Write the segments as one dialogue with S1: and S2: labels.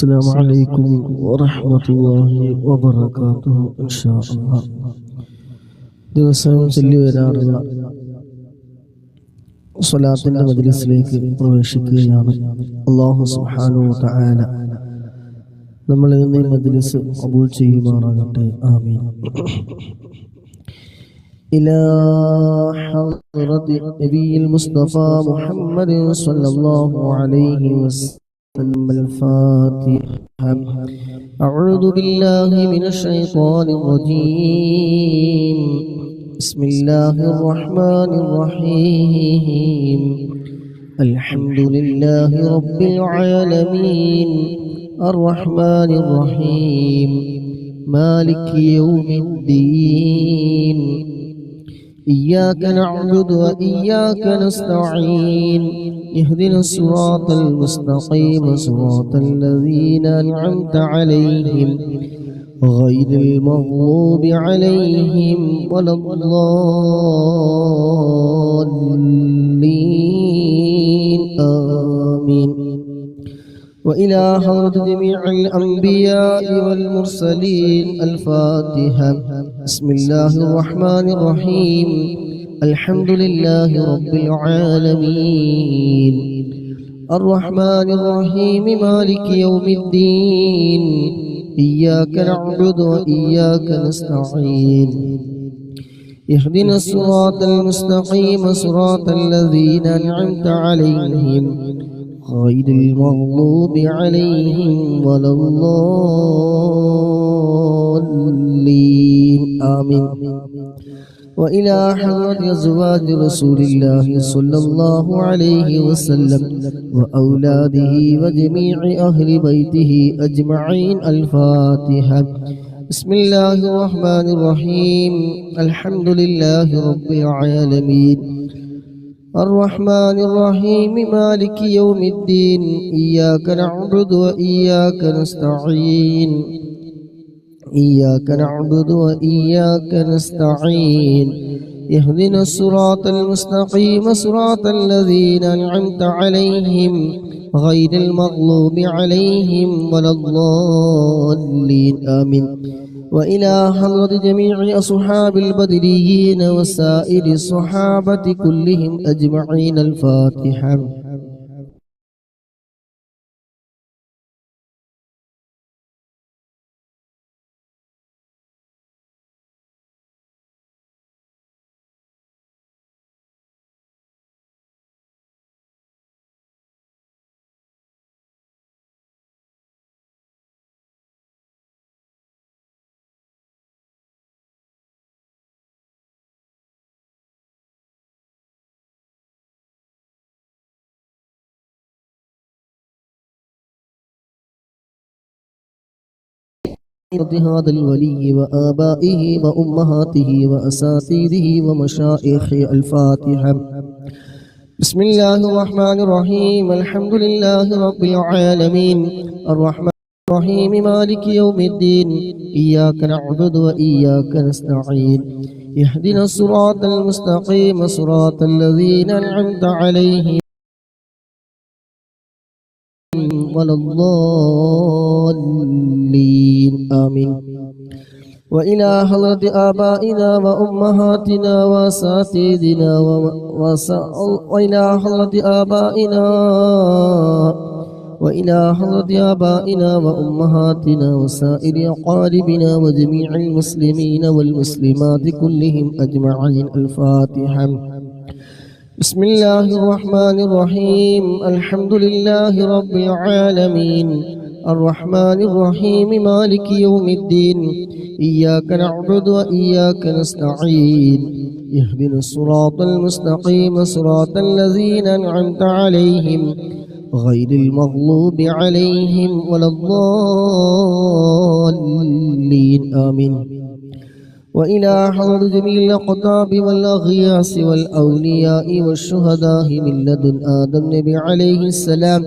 S1: السلام عليكم ورحمة الله وبركاته إن شاء الله. ദിവസവും ചൊല്ലി വരാറുള്ള സ്വലാത്തിന്റെ മജ്‌ലിസിലേക്ക് പ്രവേശിക്കുകയാണ്. അല്ലാഹു സുബ്ഹാനഹു വ തആല നമ്മളിൽ നിന്ന് ഈ മജ്‌ലിസ് ഖബൂൽ ചെയ്യുമാറാകട്ടെ. ആമീൻ. إلى حضرة النبي المصطفى محمد صلى الله عليه وسلم الفاتحة. أعوذ بالله من الشيطان الرجيم. بسم الله الرحمن الرحيم. الحمد لله رب العالمين الرحمن الرحيم مالك يوم الدين. إياك نعبد وإياك نستعين. اهدنا الصراط المستقيم صراط الذين أنعمت عليهم غير المغضوب عليهم ولا الضالين. آمين. وإلى حضرة جميع الأنبياء والمرسلين الفاتحة. بسم الله الرحمن الرحيم. الحمد لله رب العالمين الرحمن الرحيم مالك يوم الدين. إياك نعبد وإياك نستعين. اهدنا الصراط المستقيم صراط الذين أنعمت عليهم غير المغضوب عليهم ولا الضالين. آمين. وإلى حضرة أزواج رسول الله صلى الله عليه وسلم وأولاده وجميع أهل بيته أجمعين الفاتحة. بسم الله الرحمن الرحيم. الحمد لله رب العالمين الرحمن الرحيم مالك يوم الدين. إياك نعبد وإياك نستعين. إياك نعبد وإياك نستعين. اهدنا الصراط المستقيم صراط الذين أنعمت عليهم غير المغضوب عليهم ولا الضالين. آمين. وإلى حضرة جميع أصحاب البدريين وسائر الصحابة كلهم أجمعين الفاتحة. هذا الولي وآبائه وأمهاته وأساتذته ومشايخه الفاتحة. بسم الله الرحمن الرحيم. الحمد لله رب العالمين الرحمن الرحيم مالك يوم الدين. إياك نعبد وإياك نستعين. اهدنا الصراط المستقيم صراط الذين أنعمت عليهم ولا الضالين. آمين. وإلى حضرة آبائنا وأمهاتنا وأساتذتنا وإلى حضرة آبائنا وأمهاتنا وسائر أقاربنا وجميع المسلمين والمسلمات كلهم أجمعين الفاتحة. بسم الله الرحمن الرحيم. الحمد لله رب العالمين الرحمن الرحيم مالك يوم الدين. إياك نعبد وإياك نستعين. اهدنا الصراط المستقيم صراط الذين أنعمت عليهم غير المغضوب عليهم ولا الضالين. آمين. وإلى حضرة جميع الأقطاب والأغياث والأولياء والشهداء من لدن آدم نبي عليه السلام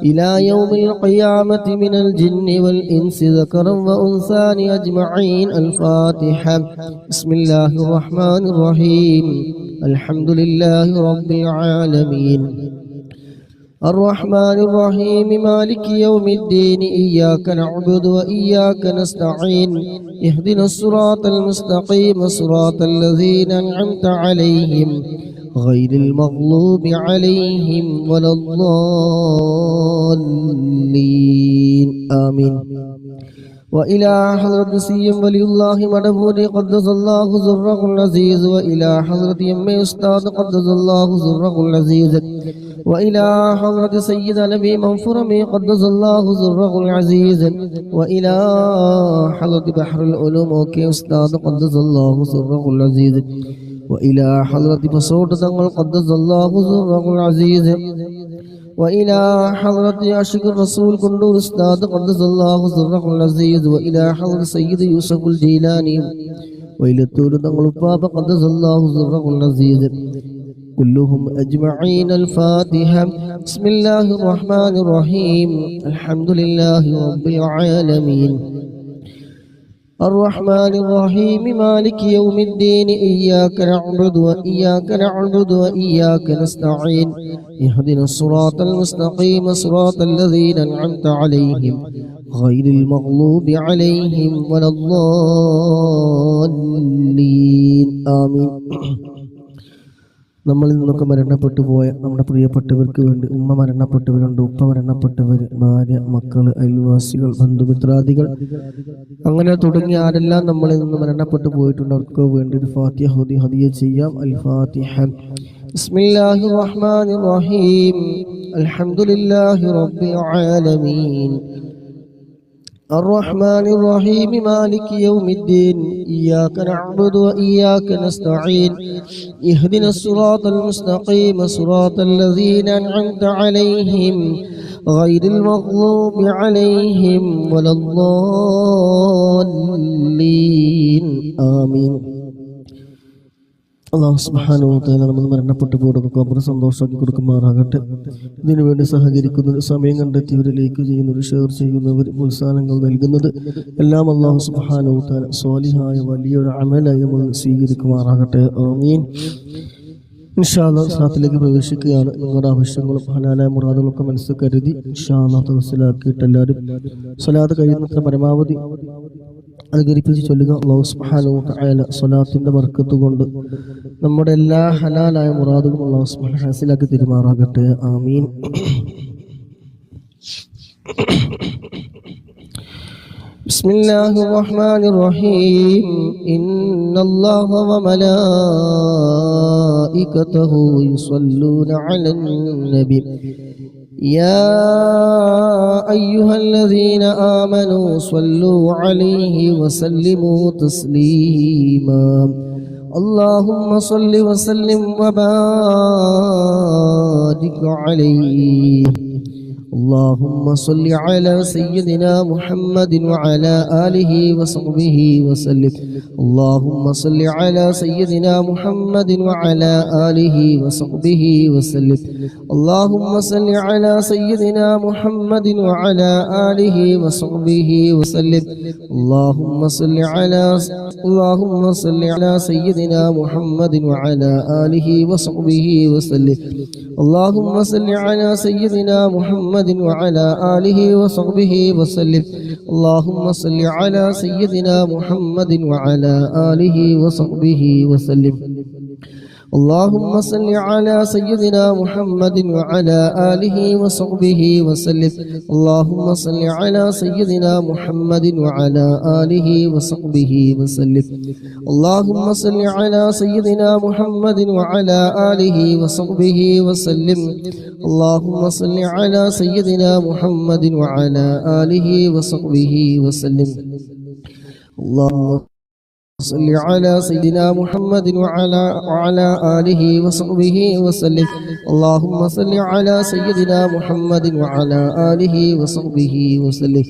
S1: إلى يوم القيامة من الجن والإنس ذكرا وأنثى أجمعين الفاتحة. بسم الله الرحمن الرحيم. الحمد لله رب العالمين الرحمن الرحيم مالك يوم الدين إياك نعبد وإياك نستعين اهدنا الصراط المستقيم صراط الذين أنعمت عليهم غير المغلوب عليهم ولا الضالين آمين. وإلى حضرة سيم ولي الله مدبوري قدس الله سره العزيز، وإلى حضرة يم أستاذ قدس الله سره العزيز، وإلى حضرة سيد نبي منفرمي قدس الله سره العزيز، وإلى حضرة بحر العلوم وكي أستاذ قدس الله سره العزيز، وإلى حضرة بصوت تنقل قدس الله سره العزيز، وإلى حضرة عاشق الرسول كندور أستاذ قدس الله سره العزيز، وإلى حضرة سيد يوسف الجيلاني، وإلى التول تنقل بابا قدس الله سره العزيز كلهم أجمعين. الفاتحة. بسم الله الرحمن الرحيم الحمد لله رب العالمين الرحمن الرحيم مالك يوم الدين إياك نعبد وإياك نستعين اهدنا الصراط المستقيم صراط الذين أنعمت عليهم غير المغلوب عليهم ولا الضالين آمين. നമ്മളിൽ നിന്നൊക്കെ മരണപ്പെട്ടു പോയ നമ്മുടെ പ്രിയപ്പെട്ടവർക്ക് വേണ്ടി ഉമ്മ മരണപ്പെട്ടവരുണ്ട്, ഉപ്പ മരണപ്പെട്ടവർ, ഭാര്യ, മക്കൾ, അയൽവാസികൾ, ബന്ധുമിത്രാദികൾ, അങ്ങനെ തുടങ്ങി ആരെല്ലാം നമ്മളിൽ നിന്ന് മരണപ്പെട്ടു പോയിട്ടുണ്ട് അവർക്ക് വേണ്ടി ഒരു ഫാത്തിഹ ഹദിയ ചെയ്യാം. അൽ ഫാത്തിഹ. ബിസ്മില്ലാഹിർ റഹ്മാനിർ റഹീം അൽഹംദുലില്ലാഹി റബ്ബിൽ ആലമീൻ الرحمن الرحيم مالك يوم الدين إياك نعبد وإياك نستعين اهدنا الصراط المستقيم صراط الذين أنعمت عليهم غير المغلوب عليهم ولا الضالين آمين. അല്ലാഹു സുബ്ഹാനഹു വ തആല നമ്മൾ മരണപ്പെട്ടു പോയവർക്ക് ഖബർ സന്തോഷമാക്കി കൊടുക്കുമാറാകട്ടെ. ഇതിനുവേണ്ടി സഹകരിക്കുന്നവർ, സമയം കണ്ടെത്തിയവർ, ലൈക്ക് ചെയ്യുന്നവർ, ഷെയർ ചെയ്യുന്നവർ, പ്രോത്സാഹനങ്ങൾ നൽകുന്നത് എല്ലാം അല്ലാഹു സുബ്ഹാനഹു വ തആല സ്വാലിഹായ വലിയൊരു അമലായി നമ്മൾ സ്വീകരിക്കുമാറാകട്ടെ. ആമീൻ. ഇൻഷാ അല്ലാഹ് സ്വലാത്തിലേക്ക് പ്രവേശിക്കുകയാണ്. നിങ്ങളുടെ ആവശ്യങ്ങളും ഹലാലായ മുറാദുകളൊക്കെ മനസ്സിൽ കരുതി ഇൻഷാ അല്ലാഹ് തവസ്സലാക്കിയിട്ട് എല്ലാവരും സ്വലാത്ത് കഴിയുന്നത്ര പരമാവധി അനുകരിപ്പിച്ച് ചൊല്ലുക. അല്ലാഹു സുബ്ഹാനഹു വ തആല സ്വലാത്തിന്റെ ബർക്കത്ത് കൊണ്ട് നമ്മുടെ എല്ലാ ഹലാലായ മുറാദുകളും അല്ലാഹു സുബ്ഹാനഹു ഹാസിലാക്കി തരുമാറാകട്ടെ. ആമീൻ. ബിസ്മില്ലാഹിർ റഹ്മാനിർ റഹീം ഇന്നല്ലാഹ വ മലായികതഹു യുസല്ലൂന അലൻ നബി يا أيها الذين آمنوا صلوا عليه وسلموا تسليما اللهم صل وسلم وبارك عليه اللهم صل على سيدنا محمد وعلى آله وصحبه وسلم اللهم صل على سيدنا محمد وعلى آله وصحبه وسلم اللهم صل على سيدنا محمد وعلى آله وصحبه وسلم اللهم صل على سيدنا محمد وعلى آله وصحبه وسلم اللهم صل على سيدنا محمد وعلى آله وصحبه وسلم اللهم صل على سيدنا محمد وعلى آله وصحبه وسلم اللهم صل على سيدنا محمد وعلى آله وصحبه وسلم اللهم صل على سيدنا محمد وعلى آله وصحبه وسلم اللهم صل على سيدنا محمد وعلى آله وصحبه وسلم اللهم صل على سيدنا محمد وعلى آله وصحبه وسلم اللهم صل على سيدنا محمد وعلى آله وصحبه وسلم اللهم صل على سيدنا محمد وعلى آله وصحبه وسلم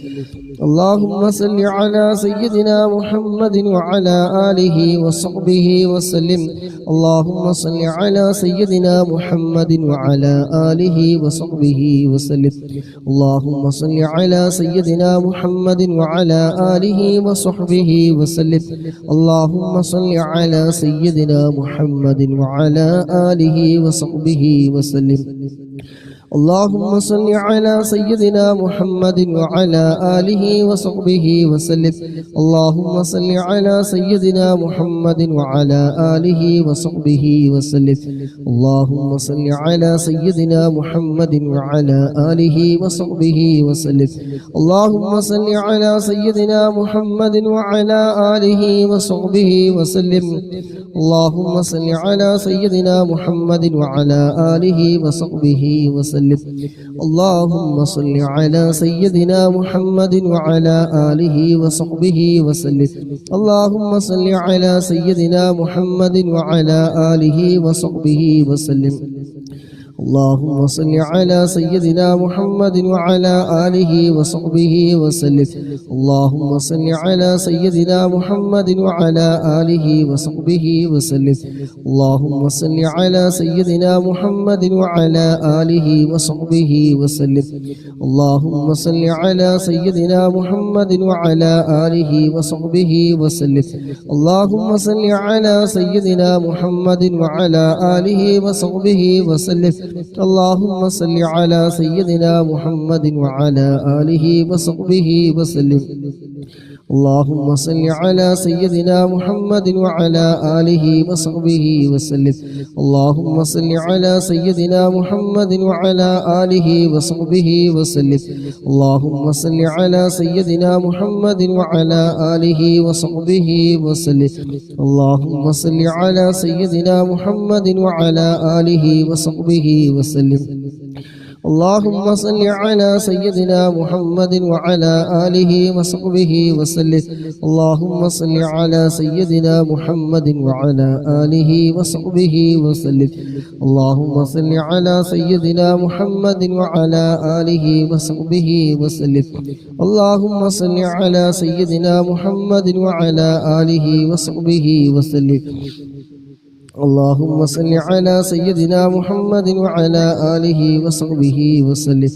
S1: اللهم صل على سيدنا محمد وعلى آله وصحبه وسلم اللهم صل على سيدنا محمد وعلى آله وصحبه وسلم اللهم صل على سيدنا محمد وعلى آله وصحبه وسلم اللهم صل على سيدنا محمد وعلى آله وصحبه وسلم اللهم صل على سيدنا محمد وعلى آله وصحبه وسلم. اللهم صل على سيدنا محمد وعلى آله وصحبه وسلم. اللهم صل على سيدنا محمد وعلى آله وصحبه وسلم. اللهم صل على سيدنا محمد وعلى آله وصحبه وسلم. اللهم صل على سيدنا محمد وعلى آله وصحبه وسلم. اللهم صل على سيدنا محمد وعلى آله وصحبه وسلم. اللهم صل على سيدنا محمد وعلى آله وصحبه وسلم. اللهم صل على سيدنا محمد وعلى آله وصحبه وسلم. اللهم صل على سيدنا محمد وعلى آله وصحبه وسلم. اللهم صل على سيدنا محمد وعلى آله وصحبه وسلم. اللهم صل على سيدنا محمد وعلى آله وصحبه وسلم. اللهم صل على سيدنا محمد وعلى آله وصحبه وسلم. اللهم صل على سيدنا محمد وعلى آله وصحبه وسلم. اللهم صل على سيدنا محمد وعلى آله وصحبه وسلم. اللهم صل على سيدنا محمد وعلى آله وصحبه وسلم. اللهم صل على سيدنا محمد وعلى آله وصحبه وسلم. اللهم صل على سيدنا محمد وعلى آله وصحبه وسلم. اللهم صل على سيدنا محمد وعلى آله وصحبه وسلم. اللهم صل على سيدنا محمد وعلى آله وصحبه وسلم. اللهم صل على سيدنا محمد وعلى آله وصحبه وسلم. اللهم صل على سيدنا محمد وعلى آله وصحبه وسلم. اللهم صل على سيدنا محمد وعلى آله وصحبه وسلم. اللهم صل على سيدنا محمد وعلى آله وصحبه وسلم.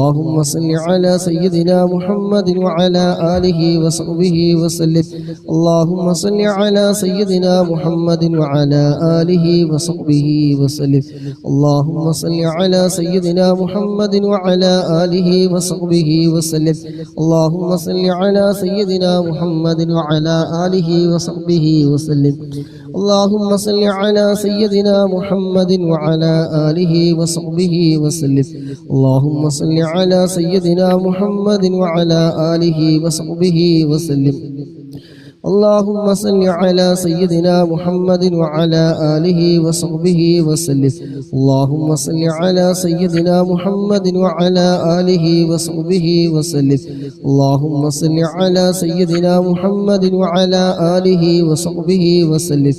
S1: اللهم صل على سيدنا محمد وعلى آله وصحبه وسلم. اللهم صل على سيدنا محمد وعلى آله وصحبه وسلم. اللهم صل على سيدنا محمد وعلى آله وصحبه وسلم. اللهم صل على سيدنا محمد وعلى آله وصحبه وسلم. اللهم صل على سيدنا محمد وعلى آله وصحبه وسلم. اللهم صل على سيدنا محمد وعلى آله وصحبه وسلم. اللهم صل على سيدنا محمد وعلى آله وصحبه وسلم. اللهم صل على سيدنا محمد وعلى آله وصحبه وسلم. اللهم صل على سيدنا محمد وعلى آله وصحبه وسلم.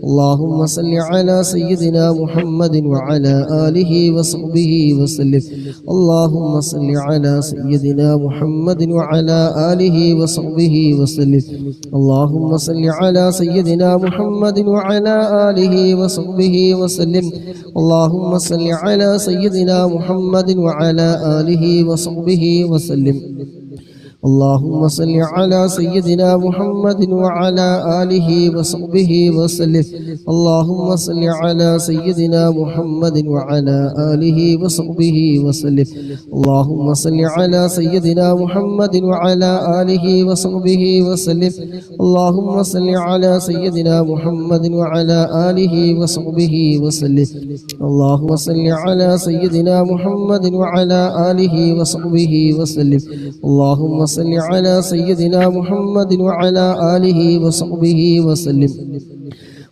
S1: اللهم صل على سيدنا محمد وعلى آله وصحبه وسلم. اللهم صل على سيدنا محمد وعلى آله وصحبه وسلم. اللهم صل على سيدنا محمد وعلى آله وصحبه وسلم. اللهم صل على سيدنا محمد وعلى آله وصحبه وسلم. اللهم صل على سيدنا محمد وعلى آله وصحبه وسلم. اللهم صل على سيدنا محمد وعلى آله وصحبه وسلم. اللهم صل على سيدنا محمد وعلى آله وصحبه وسلم. اللهم صل على سيدنا محمد وعلى آله وصحبه وسلم. اللهم صل على سيدنا محمد وعلى آله وصحبه وسلم.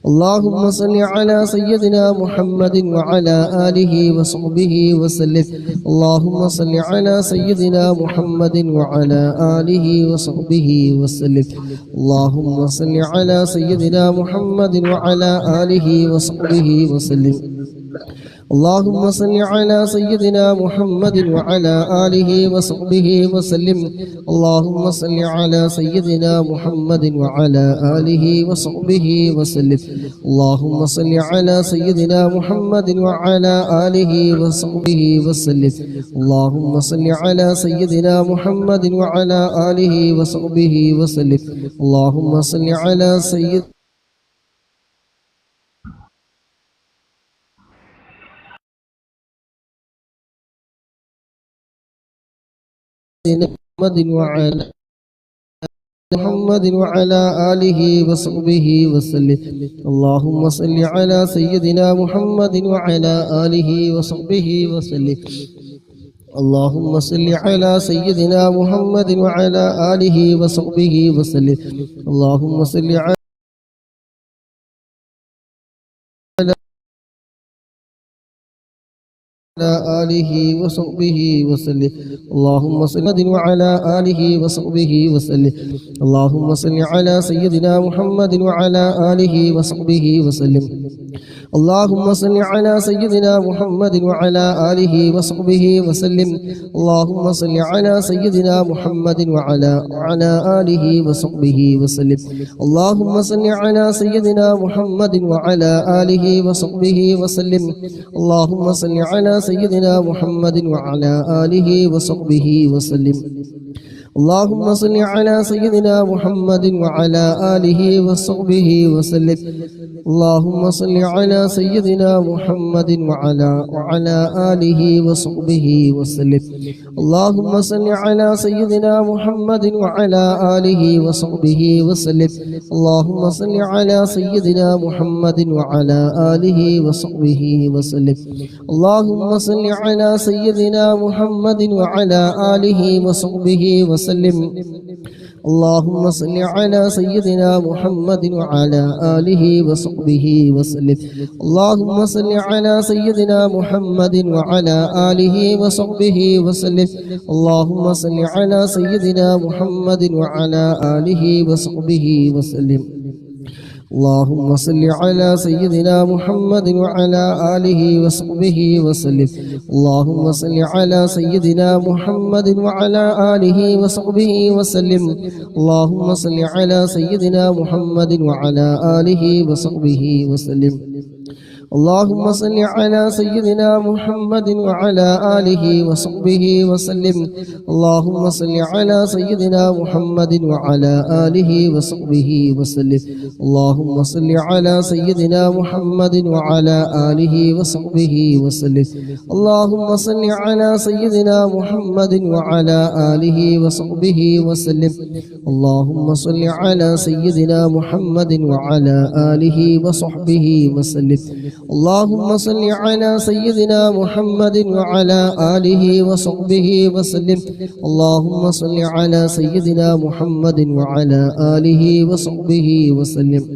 S1: اللهم صل على سيدنا محمد وعلى آله وصحبه وسلم. اللهم صل على سيدنا محمد وعلى آله وصحبه وسلم. اللهم صل على سيدنا محمد وعلى آله وصحبه وسلم. اللهم صل على سيدنا محمد وعلى آله وصحبه وسلم. اللهم صل على سيدنا محمد وعلى آله وصحبه وسلم. اللهم صل على سيدنا محمد وعلى آله وصحبه وسلم. اللهم صل على سيدنا محمد وعلى آله وصحبه وسلم. اللهم صل على سيدنا محمد وعلى محمد وعلى آله وصحبه وسلم. اللهم صل على سيدنا محمد وعلى آله وصحبه وسلم. اللهم صل على سيدنا محمد وعلى آله وصحبه وسلم. اللهم صل على آله وصحبه وسلم. اللهم صل وعلى آله وصحبه وسلم. اللهم صل على سيدنا محمد وعلى آله وصحبه وسلم. اللهم صل على سيدنا محمد وعلى آله وصحبه وسلم. اللهم صل على سيدنا محمد وعلى آله وصحبه وسلم. اللهم صل على سيدنا محمد وعلى آله وصحبه وسلم. اللهم صل على سيدنا محمد وعلى آله وصحبه وسلم. اللهم صل على سيدنا محمد وعلى آله وصحبه وسلم. اللهم صل على سيدنا محمد وعلى آله وصحبه وسلم. اللهم صل على سيدنا محمد وعلى آله وصحبه وسلم. اللهم صل على سيدنا محمد وعلى آله وصحبه وسلم. اللهم صل على سيدنا محمد وعلى آله وصحبه وسلم. اللهم صل على سيدنا محمد وعلى آله وصحبه وسلم. اللهم صل على سيدنا محمد وعلى آله وصحبه وسلم. اللهم صل على سيدنا محمد وعلى آله وصحبه وسلم. اللهم صل على سيدنا محمد وعلى آله وصحبه وسلم. اللهم صل على سيدنا محمد وعلى آله وصحبه وسلم. اللهم صل على سيدنا محمد وعلى آله وصحبه وسلم. اللهم صل على سيدنا محمد وعلى آله وصحبه وسلم. اللهم صل على سيدنا محمد وعلى آله وصحبه وسلم. اللهم صل على سيدنا محمد وعلى آله وصحبه وسلم. اللهم صل على سيدنا محمد وعلى آله وصحبه وسلم. اللهم صل على سيدنا محمد وعلى آله وصحبه وسلم. اللهم صل على سيدنا محمد وعلى آله وصحبه وسلم. اللهم صل على سيدنا محمد وعلى آله وصحبه وسلم. اللهم صل على سيدنا محمد وعلى آله وصحبه وسلم.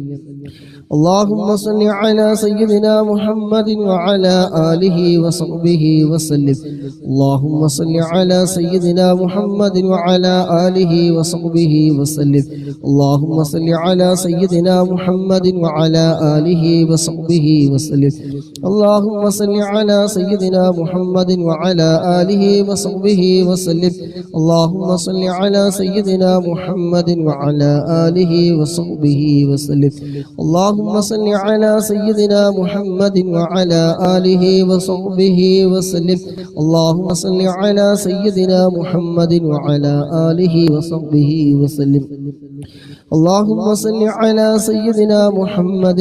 S1: اللهم صل على سيدنا محمد وعلى آله وصحبه وسلم. اللهم صل على سيدنا محمد وعلى آله وصحبه وسلم. اللهم صل على سيدنا محمد وعلى آله وصحبه وسلم. اللهم صل على سيدنا محمد وعلى آله وصحبه وسلم. اللهم صل على سيدنا محمد وعلى آله وصحبه وسلم. اللهم صل على سيدنا محمد وعلى آله وصحبه وسلم. اللهم صل على سيدنا محمد وعلى آله وصحبه وسلم. اللهم صل على سيدنا محمد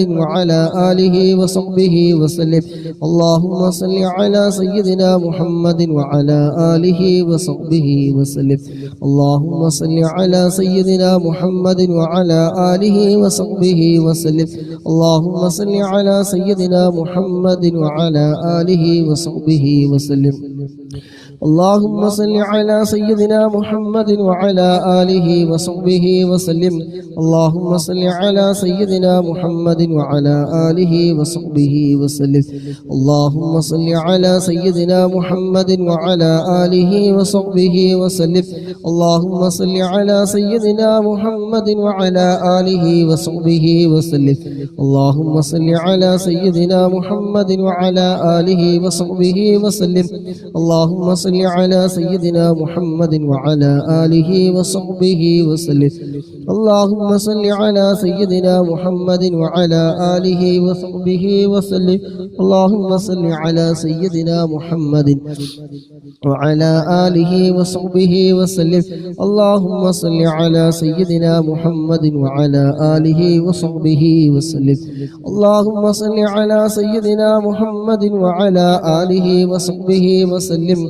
S1: وعلى آله وصحبه وسلم. اللهم صل على سيدنا محمد وعلى آله وصحبه وسلم. اللهم صل على سيدنا محمد وعلى آله وصحبه وسلم. اللهم صل على سيدنا محمد وعلى آله وصحبه وسلم. اللهم صل على سيدنا محمد وعلى آله وصحبه وسلم. اللهم صل على سيدنا محمد وعلى آله وصحبه وسلم. اللهم صل على سيدنا محمد وعلى آله وصحبه وسلم. اللهم صل على سيدنا محمد وعلى آله وصحبه وسلم. اللهم صل على سيدنا محمد وعلى آله وصحبه وسلم. اللهم صل على سيدنا محمد وعلى آله وصحبه وسلم. اللهم صل على سيدنا محمد وعلى آله وصحبه وسلم. اللهم صل على سيدنا محمد وعلى آله وصحبه وسلم. اللهم صل على سيدنا محمد وعلى آله وصحبه وسلم.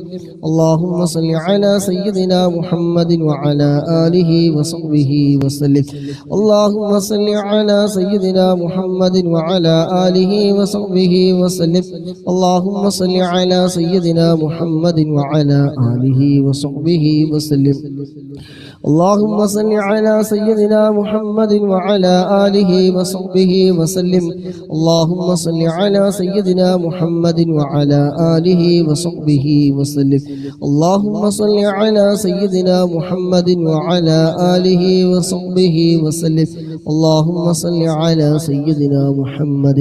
S1: اللهم صل على سيدنا محمد وعلى آله وصحبه وسلم اللهم صل على سيدنا محمد وعلى آله وصحبه وسلم اللهم صل على سيدنا محمد وعلى آله وصحبه وسلم اللهم صل على سيدنا محمد وعلى آله وصحبه وسلم اللهم صل على سيدنا محمد وعلى آله وصحبه وسلم اللهم صل على سيدنا محمد وعلى آله وصحبه وسلم اللهم صل على سيدنا محمد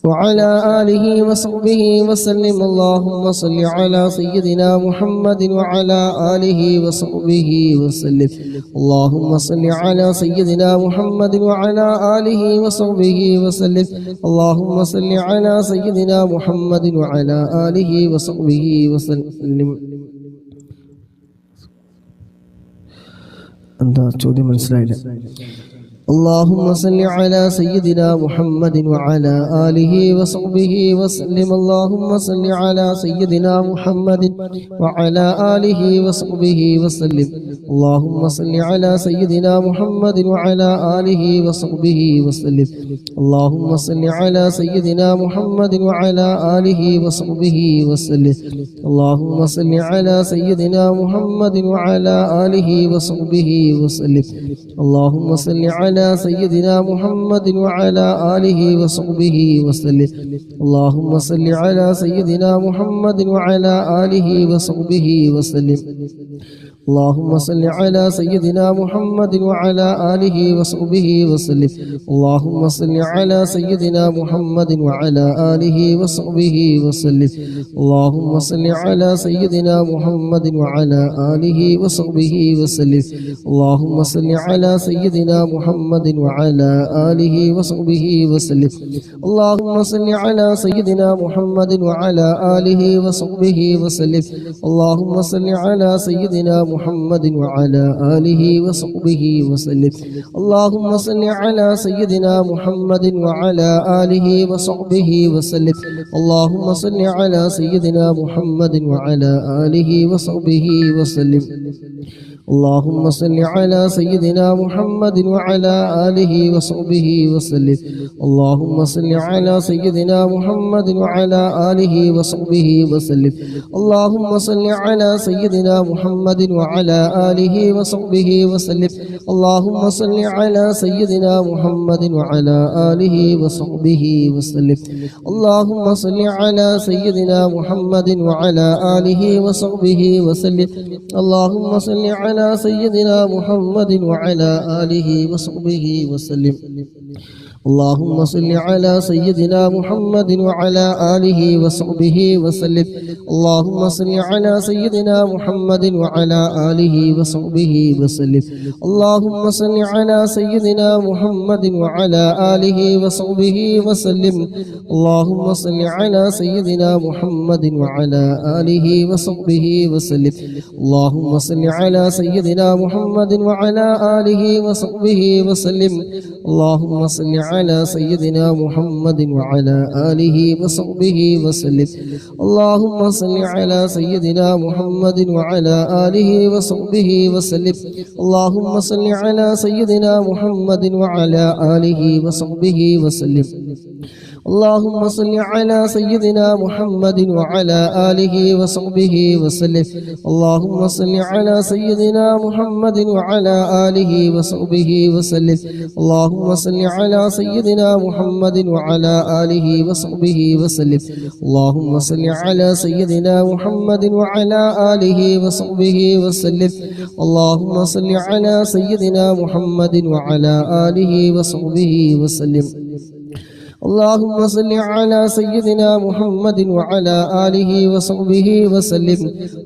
S1: وعلى آله وصحبه وسلم اللهم صل على سيدنا محمد وعلى آله وصحبه وسلم اللهم صل على سيدنا محمد وعلى آله وصحبه وسلم اللهم صل على سيدنا محمد وعلى آله وصحبه وسلم أنت ചോദ്യം മനസ്സിലായില്ല اللهم صل على سيدنا محمد وعلى آله وصحبه وسلم اللهم صل على سيدنا محمد وعلى آله وصحبه وسلم اللهم صل على سيدنا محمد وعلى آله وصحبه وسلم اللهم صل على سيدنا محمد وعلى آله وصحبه وسلم اللهم صل على سيدنا محمد وعلى آله وصحبه وسلم اللهم صل على سيدنا محمد وعلى آله وصحبه وسلم اللهم صل على سيدنا محمد وعلى آله وصحبه وسلم اللهم صل على سيدنا محمد وعلى آله وصحبه وسلم اللهم صل على سيدنا محمد وعلى آله وصحبه وسلم اللهم صل على سيدنا محمد وعلى آله وصحبه وسلم اللهم صل على سيدنا محمد وعلى آله وصحبه وسلم اللهم صل على سيدنا محمد وعلى آله وصحبه وسلم اللهم صل على سيدنا محمد وعلى آله وصحبه وسلم اللهم صل على سيدنا محمد وعلى آله وصحبه وسلم اللهم صل على سيدنا محمد وعلى آله وصحبه وسلم اللهم صل على سيدنا محمد وعلى آله وصحبه وسلم اللهم صل على سيدنا محمد وعلى آله وصحبه وسلم اللهم صل على سيدنا محمد وعلى آله وصحبه وسلم اللهم صل على سيدنا محمد وعلى آله وصحبه وسلم اللهم صل على سيدنا محمد وعلى آله وصحبه وسلم اللهم صل على سيدنا محمد وعلى آله وصحبه وسلم اللهم صل على سيدنا محمد وعلى آله وصحبه وسلم اللهم صل على سيدنا محمد وعلى آله وصحبه وسلم اللهم صل على سيدنا محمد وعلى آله وصحبه وسلم اللهم صل على سيدنا محمد وعلى آله وصحبه وسلم اللهم صل على سيدنا محمد وعلى آله وصحبه وسلم اللهم صل على سيدنا محمد وعلى آله وصحبه وسلم اللهم صل على سيدنا محمد وعلى آله وصحبه وسلم اللهم صل على سيدنا محمد وعلى آله وصحبه وسلم اللهم صل على سيدنا محمد وعلى آله وصحبه وسلم اللهم صل على سيدنا محمد وعلى آله وصحبه وسلم اللهم صل على سيدنا محمد وعلى آله وصحبه وسلم اللهم صل على سيدنا محمد وعلى آله وصحبه وسلم اللهم صل على سيدنا محمد وعلى آله وصحبه وسلم اللهم صل على سيدنا محمد وعلى آله وصحبه وسلم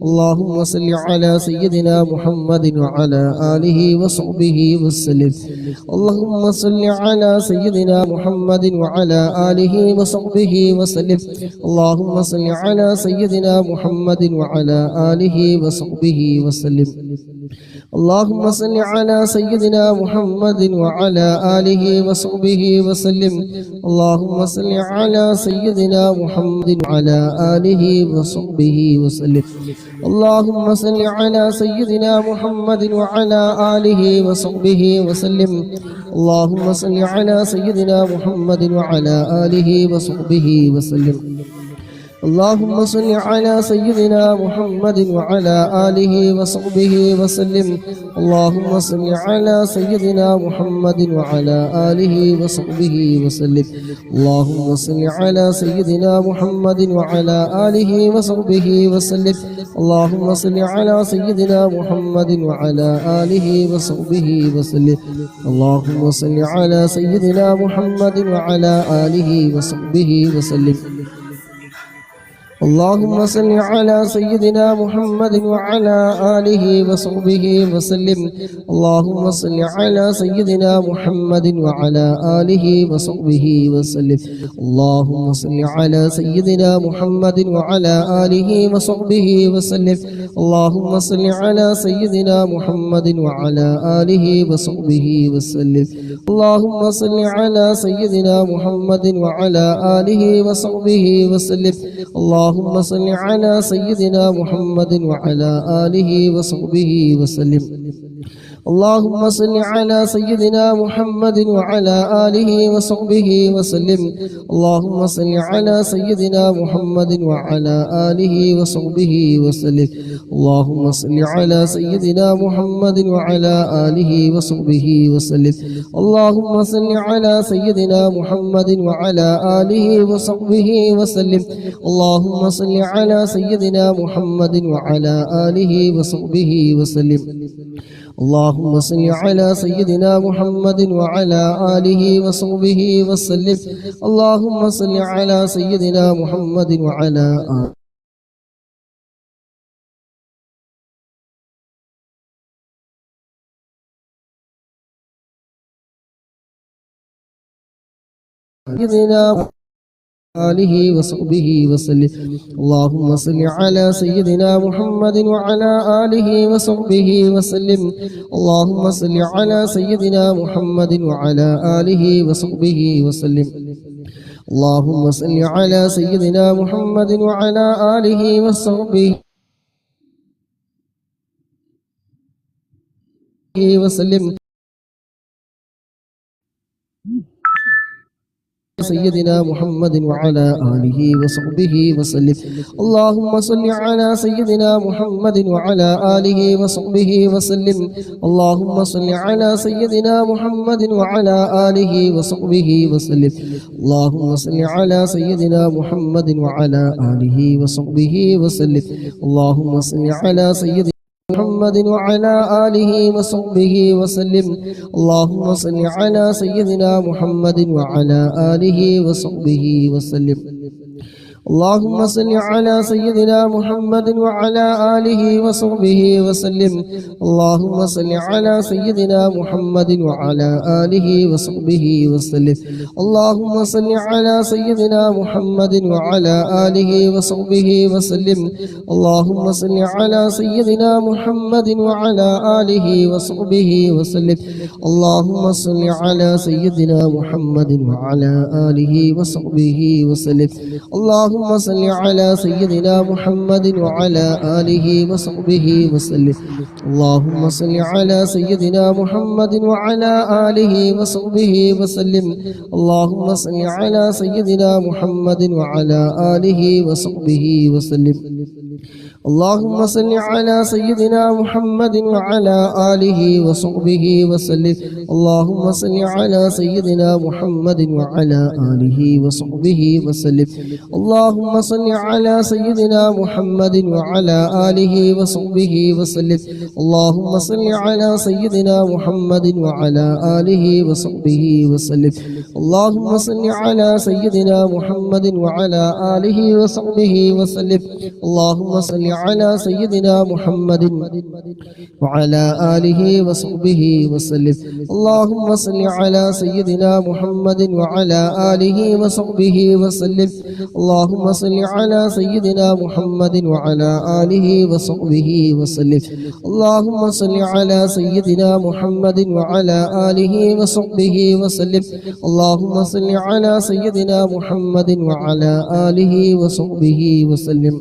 S1: اللهم صل على سيدنا محمد وعلى آله وصحبه وسلم اللهم صل على سيدنا محمد وعلى آله وصحبه وسلم اللهم صل على سيدنا محمد وعلى آله وصحبه وسلم اللهم صل على سيدنا محمد وعلى آله وصحبه وسلم اللهم صل على سيدنا محمد وعلى آله وصحبه وسلم اللهم صل على سيدنا محمد وعلى آله وصحبه وسلم اللهم صل على سيدنا محمد وعلى آله وصحبه وسلم اللهم صل على سيدنا محمد وعلى آله وصحبه وسلم اللهم صل على سيدنا محمد وعلى آله وصحبه وسلم اللهم صل على سيدنا محمد وعلى آله وصحبه وسلم اللهم صل على سيدنا محمد وعلى آله وصحبه وسلم اللهم صل على سيدنا محمد وعلى آله وصحبه وسلم اللهم صل على سيدنا محمد وعلى آله وصحبه وسلم اللهم صل على سيدنا محمد وعلى آله وصحبه وسلم اللهم صل على سيدنا محمد وعلى آله وصحبه وسلم اللهم صل على سيدنا محمد وعلى آله وصحبه وسلم اللهم صل على سيدنا محمد وعلى آله وصحبه وسلم اللهم صل على سيدنا محمد وعلى آله وصحبه وسلم اللهم صل على سيدنا محمد وعلى آله وصحبه وسلم اللهم صل على سيدنا محمد وعلى آله وصحبه وسلم اللهم صل على سيدنا محمد وعلى آله وصحبه وسلم اللهم صل على سيدنا محمد وعلى آله وصحبه وسلم اللهم صل على سيدنا محمد وعلى آله وصحبه وسلم اللهم صل على سيدنا محمد وعلى آله وصحبه وسلم اللهم صل على سيدنا محمد وعلى سيدنا آله وصحبه وسلم اللهم صل على سيدنا محمد وعلى آله وصحبه وسلم اللهم صل على سيدنا محمد وعلى آله وصحبه وسلم اللهم صل على سيدنا محمد وعلى آله وصحبه وسلم سيدنا محمد وعلى آله وصحبه وسلم اللهم صل على سيدنا محمد وعلى آله وصحبه وسلم اللهم صل على سيدنا محمد وعلى آله وصحبه وسلم اللهم صل على سيدنا محمد وعلى آله وصحبه وسلم اللهم صل على سيدنا محمد وعلى آله وصحبه وسلم اللهم صل على سيدنا محمد وعلى آله وصحبه وسلم اللهم صل على سيدنا محمد وعلى آله وصحبه وسلم اللهم صل على سيدنا محمد وعلى آله وصحبه وسلم اللهم صل على سيدنا محمد وعلى آله وصحبه وسلم اللهم صل على سيدنا محمد وعلى آله وصحبه وسلم اللهم صل على سيدنا محمد وعلى آله وصحبه وسلم اللهم صل على سيدنا محمد وعلى آله وصحبه وسلم اللهم صل على سيدنا محمد وعلى آله وصحبه وسلم اللهم صل على سيدنا محمد وعلى آله وصحبه وسلم اللهم صل على سيدنا محمد وعلى آله وصحبه وسلم اللهم صل على سيدنا محمد وعلى آله وصحبه وسلم اللهم صل على سيدنا محمد وعلى آله وصحبه وسلم اللهم صل على سيدنا محمد وعلى آله وصحبه وسلم اللهم صل على سيدنا محمد وعلى آله وصحبه وسلم اللهم اللهم صل على سيدنا محمد وعلى آله وصحبه وسلم اللهم صل على سيدنا محمد وعلى آله وصحبه وسلم اللهم صل على سيدنا محمد وعلى آله وصحبه وسلم اللهم صل على سيدنا محمد وعلى آله وصحبه وسلم اللهم صل على سيدنا محمد وعلى آله وصحبه وسلم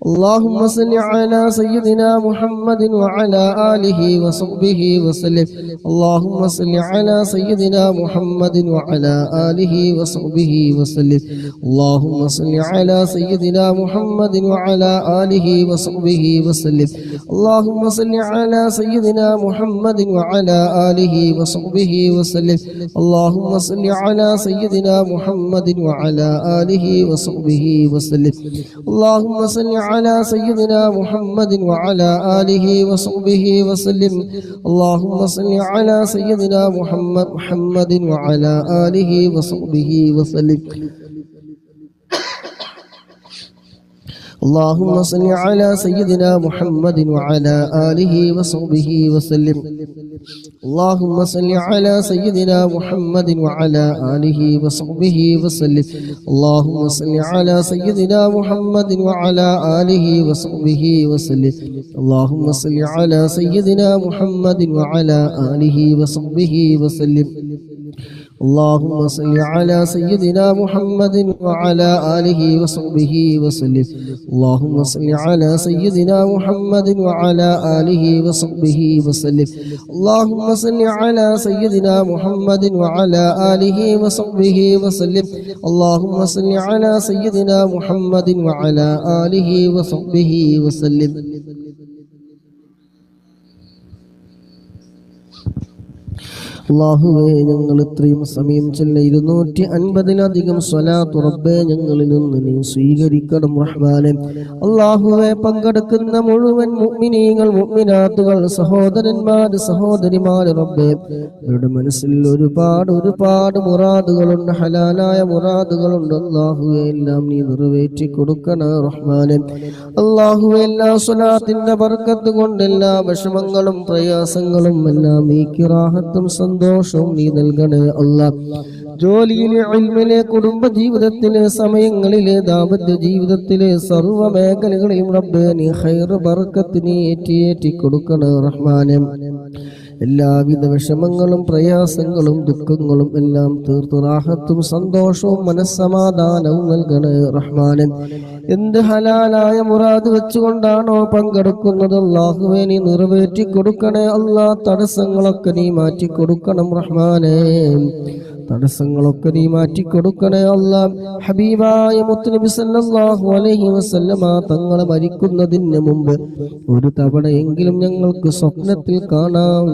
S1: اللهم صل على سيدنا محمد وعلى آله وصحبه وسلم اللهم صل على سيدنا محمد وعلى آله وصحبه وسلم اللهم صل على سيدنا محمد وعلى آله وصحبه وسلم اللهم صل على سيدنا محمد وعلى آله وصحبه وسلم اللهم صل على سيدنا محمد وعلى آله وصحبه وسلم اللهم صل على سيدنا محمد وعلى آله وصحبه وسلم اللهم صل على سيدنا محمد وعلى آله وصحبه وسلم اللهم صل على سيدنا محمد وعلى آله وصحبه وسلم اللهم صل على سيدنا محمد وعلى آله وصحبه وسلم اللهم صل على سيدنا محمد وعلى آله وصحبه وسلم اللهم صل على سيدنا محمد وعلى آله وصحبه وسلم اللهم صل على سيدنا محمد وعلى آله وصحبه وسلم اللهم صل على سيدنا محمد وعلى آله وصحبه وسلم اللهم صل على سيدنا محمد وعلى آله وصحبه وسلم اللهم صل على سيدنا محمد وعلى آله وصحبه وسلم അല്ലാഹുവേ ഞങ്ങൾ ഇത്രയും സമയം ചൊല്ല 250-ലധികം സ്വലാത്ത് റബ്ബേ ഞങ്ങളിൽ നിന്ന് നീ സ്വീകരിക്കണം റഹ്മാനേ. അല്ലാഹുവേ പങ്കെടുക്കുന്ന മുഴുവൻ മുഅ്മിനീങ്ങൾ മുഅ്മിനാത്തുകൾ സഹോദരന്മാർ സഹോദരിമാർ റബ്ബേ അവരുടെ മനസ്സിൽ ഒരുപാട് മുറാദുകളുണ്ട്, ഹലാലായ മുറാദുകളുണ്ട്. അല്ലാഹുവേ എല്ലാം നീ നിറവേറ്റി കൊടുക്കണം റഹ്മാനേ. അല്ലാഹുവേ എല്ലാ സ്വലാത്തിന്റെ ബർക്കത്ത് കൊണ്ട് എല്ലാ വിഷമങ്ങളും പ്രയാസങ്ങളും എല്ലാം നീക്കി റാഹത്തും സന്തോഷവും നീ നൽകണേ അല്ലാഹ്. ജോലിയിലെ ഇൽമിലെ കുടുംബ ജീവിതത്തിലെ സമയങ്ങളിലെ ദാമ്പത്യ ജീവിതത്തിലെ സർവ്വ മേഖലകളെയും റബ്ബേ നീ ഖൈർ ബർക്കത്ത് നീ ഏറ്റി കൊടുക്കണേ റഹ്മാനേ. എല്ലാവിധ വിഷമങ്ങളും പ്രയാസങ്ങളും ദുഃഖങ്ങളും എല്ലാം തീർത്ത് റാഹത്തും സന്തോഷവും മനസ്സമാധാനവും നൽകണേ റഹ്മാനേ. എന്ത് ഹലാലായ മുറാദ് വെച്ചുകൊണ്ടാണോ പങ്കെടുക്കുന്നത് അല്ലാഹുവേ നീ നിറവേറ്റി കൊടുക്കണേ അല്ലാഹ്. തടസ്സങ്ങളൊക്കെ നീ മാറ്റി കൊടുക്കണം റഹ്മാനേ. തടസ്സങ്ങളൊക്കെ നീ മാറ്റി കൊടുക്കണേ അല്ലാഹ്. ഹബീബായ മുത്തുനബി സല്ലല്ലാഹു അലൈഹി വസല്ലമ തങ്ങളെ മരിക്കുന്നതിന് മുമ്പ് ഒരു തവണയെങ്കിലും ഞങ്ങൾക്ക് സ്വപ്നത്തിൽ കാണാം.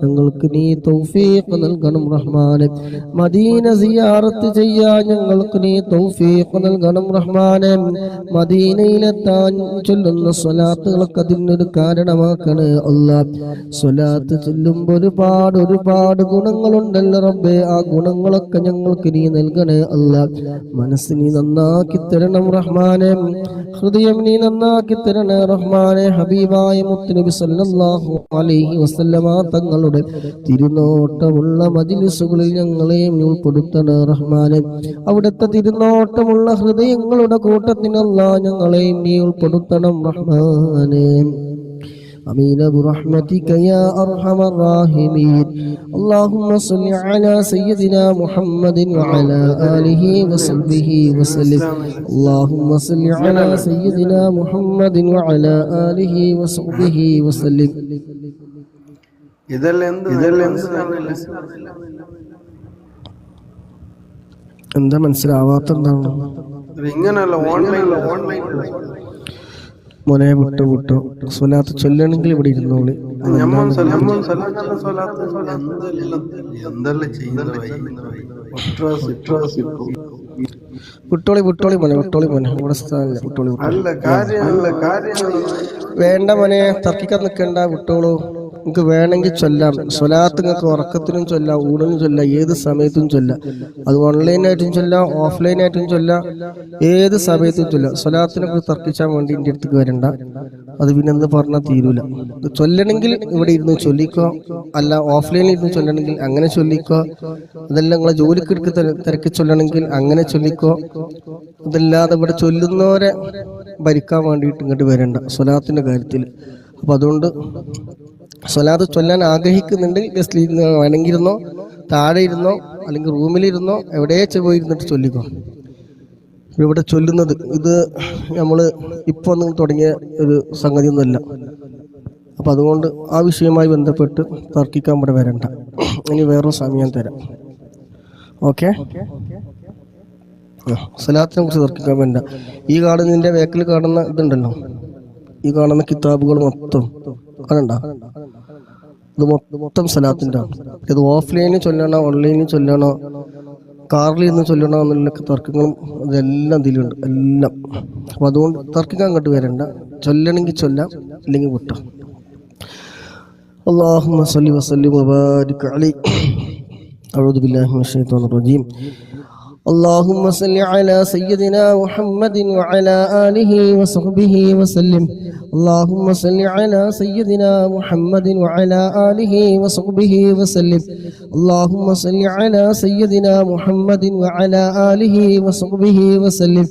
S1: ഞങ്ങൾക്ക് നീ തൗഫീഖ് നൽകണം റഹ്മാനേ. മദീന സിയാറത്ത് ചെയ്യാൻ ഞങ്ങൾക്ക് നീ തൗഫീഖ് നൽകണം റഹ്മാനേ. മദീനയിലെത്താൻ ചൊല്ലുന്ന സ്വലാത്തുകളൊക്കെ അതിനൊരു കാരണമാക്കണേ അല്ലാഹ്. സ്വലാത്ത് ചൊല്ലുമ്പോൾ ഒരുപാട് ഗുണങ്ങളുണ്ടല്ലോ റബ്ബേ. ആ ഗുണങ്ങളൊക്കെ ഞങ്ങൾക്ക് നീ നൽകണേ അല്ലാഹ്. മനസ്സ് നീ നന്നാക്കി തരണം റഹ്മാനേ. ഹൃദയം നീ നന്നാക്കി തരണേ റഹ്മാനേ. ഹബീബായ മുത്തുനബി സല്ലല്ലാഹു അലൈഹി വസല്ലമ തങ്ങളുടെ തിരുനോട്ടമുള്ള മജ്ലിസുകളിൽ ഞങ്ങളെയും നീ ഉൾപ്പെടുത്തണേ റഹ്മാനേ. അവിടുത്തെ തിരുനോട്ടമുള്ള ഹൃദയങ്ങളുടെ കൂട്ടത്തിൽ അല്ലാഹ് ഞങ്ങളെയും നീ ഉൾപ്പെടുത്തണം റഹ്മാനേ. آمين برحمتك يا أرحم الراحمين. اللهم صل على سيدنا محمد وعلى آله وصحبه وسلم. اللهم صل على سيدنا محمد وعلى آله وصحبه وسلم. എന്താ മനസ്സിലാവാത്ത എന്താണ്? ഇങ്ങനല്ല മോനെ വിട്ടോ സ്വലാത്ത് ചൊല്ലണമെങ്കിൽ ഇവിടെ ഇരുന്നോളി. വിട്ടോളി മോനെ ഇവിടെ സ്ഥലമില്ല. വിട്ടോളി വേണ്ട മോനെ, തർക്കിക്കാൻ നിൽക്കണ്ട, വിട്ടോളൂ. നിങ്ങൾക്ക് വേണമെങ്കിൽ ചൊല്ലാം. സ്വലാത്ത് നിങ്ങൾക്ക് ഉറക്കത്തിനും ചൊല്ലാം, ഊണിനും ചൊല്ലാം, ഏത് സമയത്തും ചൊല്ലാം. അത് ഓൺലൈനായിട്ടും ചൊല്ലാം, ഓഫ്ലൈനായിട്ടും ചൊല്ലാം, ഏത് സമയത്തും ചൊല്ലാം. സ്വലാത്തിനെ കുറിച്ച് തർക്കിച്ചാൻ വേണ്ടി എൻ്റെ അടുത്തേക്ക് വരണ്ട. അത് പിന്നെ എന്ത് പറഞ്ഞാൽ തീരൂല. ചൊല്ലണമെങ്കിൽ ഇവിടെ ഇരുന്ന് ചൊല്ലിക്കോ, അല്ല ഓഫ്ലൈനിൽ ഇരുന്ന് ചൊല്ലണമെങ്കിൽ അങ്ങനെ ചൊല്ലിക്കോ. അതെല്ലാം നിങ്ങളെ ജോലിക്കെടുക്ക് തിരക്കി ചൊല്ലണമെങ്കിൽ അങ്ങനെ ചൊല്ലിക്കോ. അതല്ലാതെ ഇവിടെ ചൊല്ലുന്നവരെ ഭരിക്കാൻ വേണ്ടിയിട്ട് ഇങ്ങോട്ട് വരണ്ട സ്വലാത്തിന്റെ കാര്യത്തിൽ. അപ്പൊ അതുകൊണ്ട് സ്വലാത്ത് ചൊല്ലാൻ ആഗ്രഹിക്കുന്നുണ്ടെങ്കിൽ ജസ്റ്റ് വേണമെങ്കിൽ ഇരുന്നോ, താഴെ ഇരുന്നോ, അല്ലെങ്കിൽ റൂമിലിരുന്നോ, എവിടെ പോയിരുന്നിട്ട് ചൊല്ലിക്കോ. ഇവിടെ ചൊല്ലുന്നത് ഇത് നമ്മൾ ഇപ്പൊ ഒന്നും തുടങ്ങിയ ഒരു സംഗതി ഒന്നുമല്ല. അപ്പൊ അതുകൊണ്ട് ആ വിഷയവുമായി ബന്ധപ്പെട്ട് തർക്കിക്കാൻ ഇവിടെ വരണ്ട. ഇനി വേറൊരു സമയം തരാം. ഓക്കെ, സ്വലാത്തിനെ കുറിച്ച് തർക്കിക്കാൻ വേണ്ട. ഈ കാണുന്നതിന്റെ വേക്കിൽ കാണുന്ന ഇതുണ്ടല്ലോ, ഈ കാണുന്ന കിതാബുകൾ മൊത്തം കാണണ്ട, ഇത് മൊത്തം സ്വലാത്തിന്റെ ആണ്. ഇത് ഓഫ്ലൈനിൽ ചൊല്ലണോ ഓൺലൈനിൽ ചൊല്ലണോ കാറിൽ നിന്ന് ചൊല്ലണോ എന്നുള്ള തർക്കങ്ങളും ഇതെല്ലാം ഇതിലുണ്ട് എല്ലാം. അപ്പൊ അതുകൊണ്ട് തർക്കിക്കാൻ അങ്ങോട്ട് വരണ്ട. ചൊല്ലണമെങ്കിൽ ചൊല്ലാം, ഇല്ലെങ്കിൽ വിട്ടോ. اللهم صل وسلم وبارك عليه. أعوذ بالله من الشيطان الرجيم. اللهم صل على سيدنا محمد وعلى آله وصحبه وسلم. اللهم صل على سيدنا محمد وعلى آله وصحبه وسلم. اللهم صل على سيدنا محمد وعلى آله وصحبه وسلم.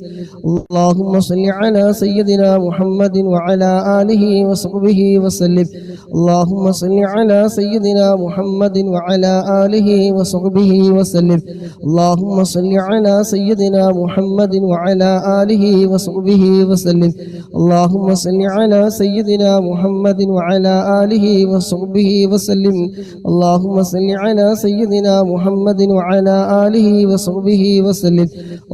S1: اللهم صل على سيدنا محمد وعلى آله وصحبه وسلم. اللهم صل على سيدنا محمد وعلى آله وصحبه وسلم. اللهم صل على سيدنا محمد وعلى آله وصحبه وسلم. اللهم صل على سيدنا محمد وعلى آله وصحبه وسلم. اللهم صل على سيدنا محمد وعلى آله وصحبه وسلم.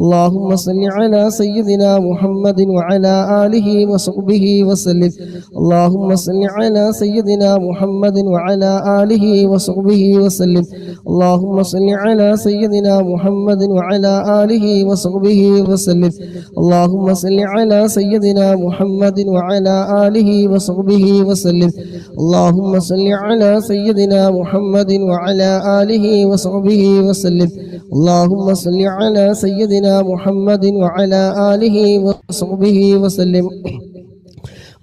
S1: اللهم صل على سيدنا محمد وعلى آله وصحبه وسلم. اللهم صل على سيدنا محمد وعلى آله وصحبه وسلم. اللهم صل على سيدنا محمد وعلى آله وصحبه وسلم. اللهم صل على سيدنا محمد وعلى آله وصحبه وسلم. اللهم صل على سيدنا محمد وعلى آله وصحبه وسلم. اللهم صل على سيدنا محمد وعلى آله وصحبه وسلم.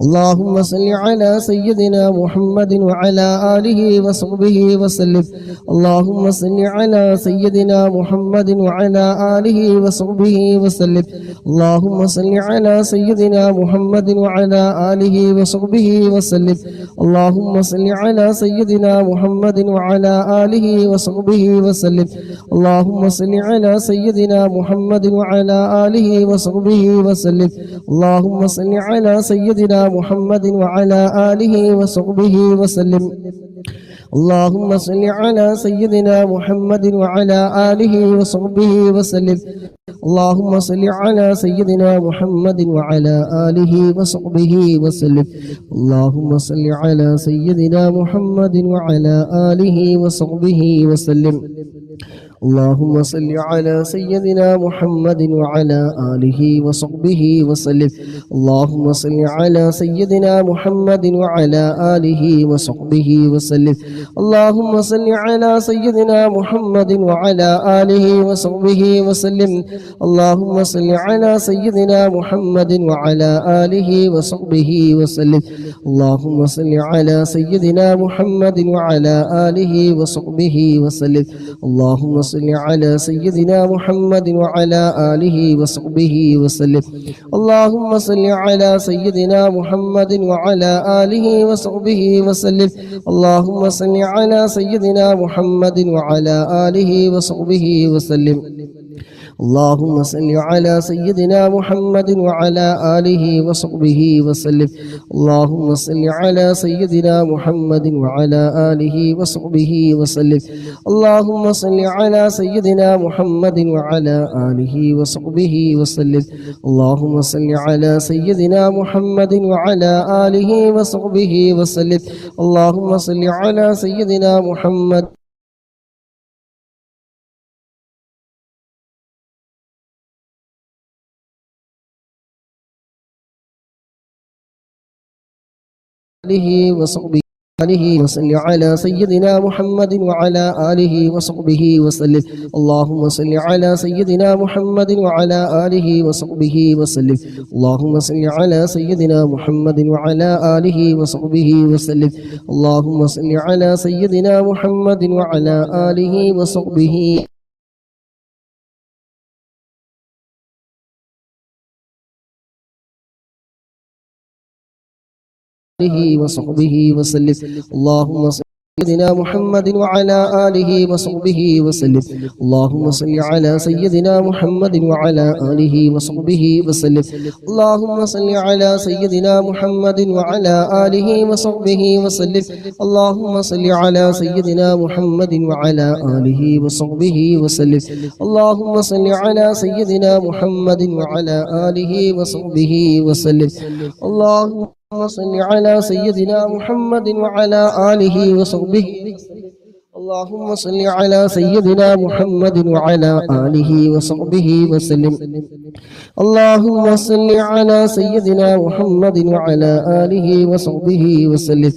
S1: اللهم صل على سيدنا محمد وعلى آله وصحبه وسلم. اللهم صل على سيدنا محمد وعلى آله وصحبه وسلم. اللهم صل على سيدنا محمد وعلى آله وصحبه وسلم. اللهم صل على سيدنا محمد وعلى آله وصحبه وسلم. اللهم صل على سيدنا محمد وعلى آله وصحبه وسلم. اللهم صل على سيدنا محمد وعلى آله وصحبه وسلم. اللهم صل على سيدنا محمد وعلى آله وصحبه وسلم. اللهم صل على سيدنا محمد وعلى آله وصحبه وسلم. اللهم صل على سيدنا محمد وعلى آله وصحبه وسلم. اللهم صل على سيدنا محمد وعلى آله وصحبه وسلم. اللهم صل على سيدنا محمد وعلى آله وصحبه وسلم. اللهم صل على سيدنا محمد وعلى آله وصحبه وسلم. اللهم صل على سيدنا محمد وعلى آله وصحبه وسلم. اللهم صل على سيدنا محمد وعلى آله وصحبه وسلم. اللهم صل على سيدنا محمد وعلى آله وصحبه وسلم. اللهم صل على سيدنا محمد وعلى آله وصحبه وسلم. اللهم صل على سيدنا محمد وعلى آله وصحبه وسلم. اللهم صل على سيدنا محمد وعلى آله وصحبه وسلم. اللهم صل على سيدنا محمد وعلى آله وصحبه وسلم. اللهم صل على سيدنا محمد وعلى آله وصحبه وسلم. اللهم صل على سيدنا محمد وعلى آله وصحبه وسلم. اللهم صل على سيدنا محمد وصحبه آله وصل على سيدنا محمد وعلى آله وصحبه وسلم. اللهم صل على سيدنا محمد وعلى آله وصحبه وسلم. اللهم صل على سيدنا محمد وعلى آله وصحبه وسلم. اللهم صل على سيدنا محمد وعلى آله وصحبه وصحبه وسلم. اللهم صل سيدنا محمد وعلى آله وصحبه وسلم. اللهم صل على سيدنا محمد وعلى آله وصحبه وسلم. اللهم صل على سيدنا محمد وعلى آله وصحبه وسلم. اللهم صل على سيدنا محمد وعلى آله وصحبه وسلم. اللهم صل على سيدنا محمد وعلى آله وصحبه وسلم. اللهم صل على سيدنا محمد وعلى آله وصحبه. اللهم صل على سيدنا محمد وعلى آله وصحبه وسلم. اللهم صل على سيدنا محمد وعلى آله وصحبه وسلم.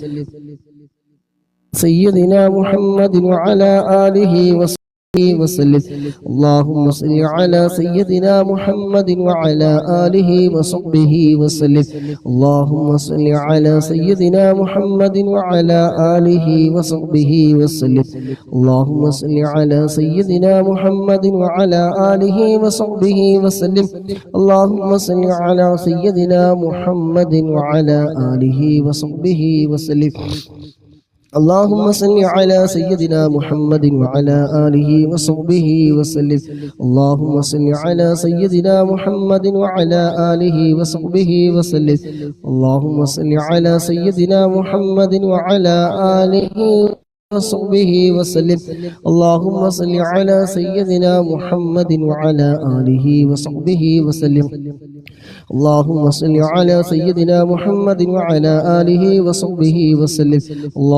S1: سيدنا محمد وعلى آله وصحبه وسلم. اللهم صل على سيدنا محمد وعلى آله وصحبه وسلم. اللهم صل على سيدنا محمد وعلى آله وصحبه وسلم. اللهم صل على سيدنا محمد وعلى آله وصحبه وسلم. اللهم صل على سيدنا محمد وعلى آله وصحبه وسلم. اللهم صل على سيدنا محمد وعلى آله وصحبه وسلم. اللهم صل على سيدنا محمد وعلى آله وصحبه وسلم. اللهم صل على سيدنا محمد وعلى آله وصحبه وسلم. اللهم صل على سيدنا محمد وعلى آله وصحبه وسلم. اللهم صل على سيدنا محمد وعلى آله وصحبه وسلم.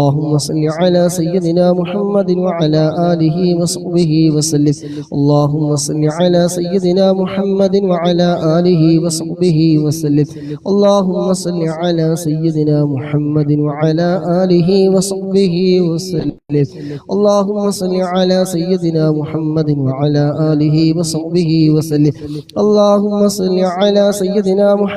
S1: اللهم صل على سيدنا محمد وعلى آله وصحبه وسلم. اللهم صل على سيدنا محمد وعلى آله وصحبه وسلم. اللهم صل على سيدنا محمد وعلى آله وصحبه وسلم. اللهم صل على سيدنا محمد وعلى آله وصحبه وسلم. اللهم صل على سيدنا محمد وعلى آله وصحبه وسلم. اللهم صل على سيدنا محمد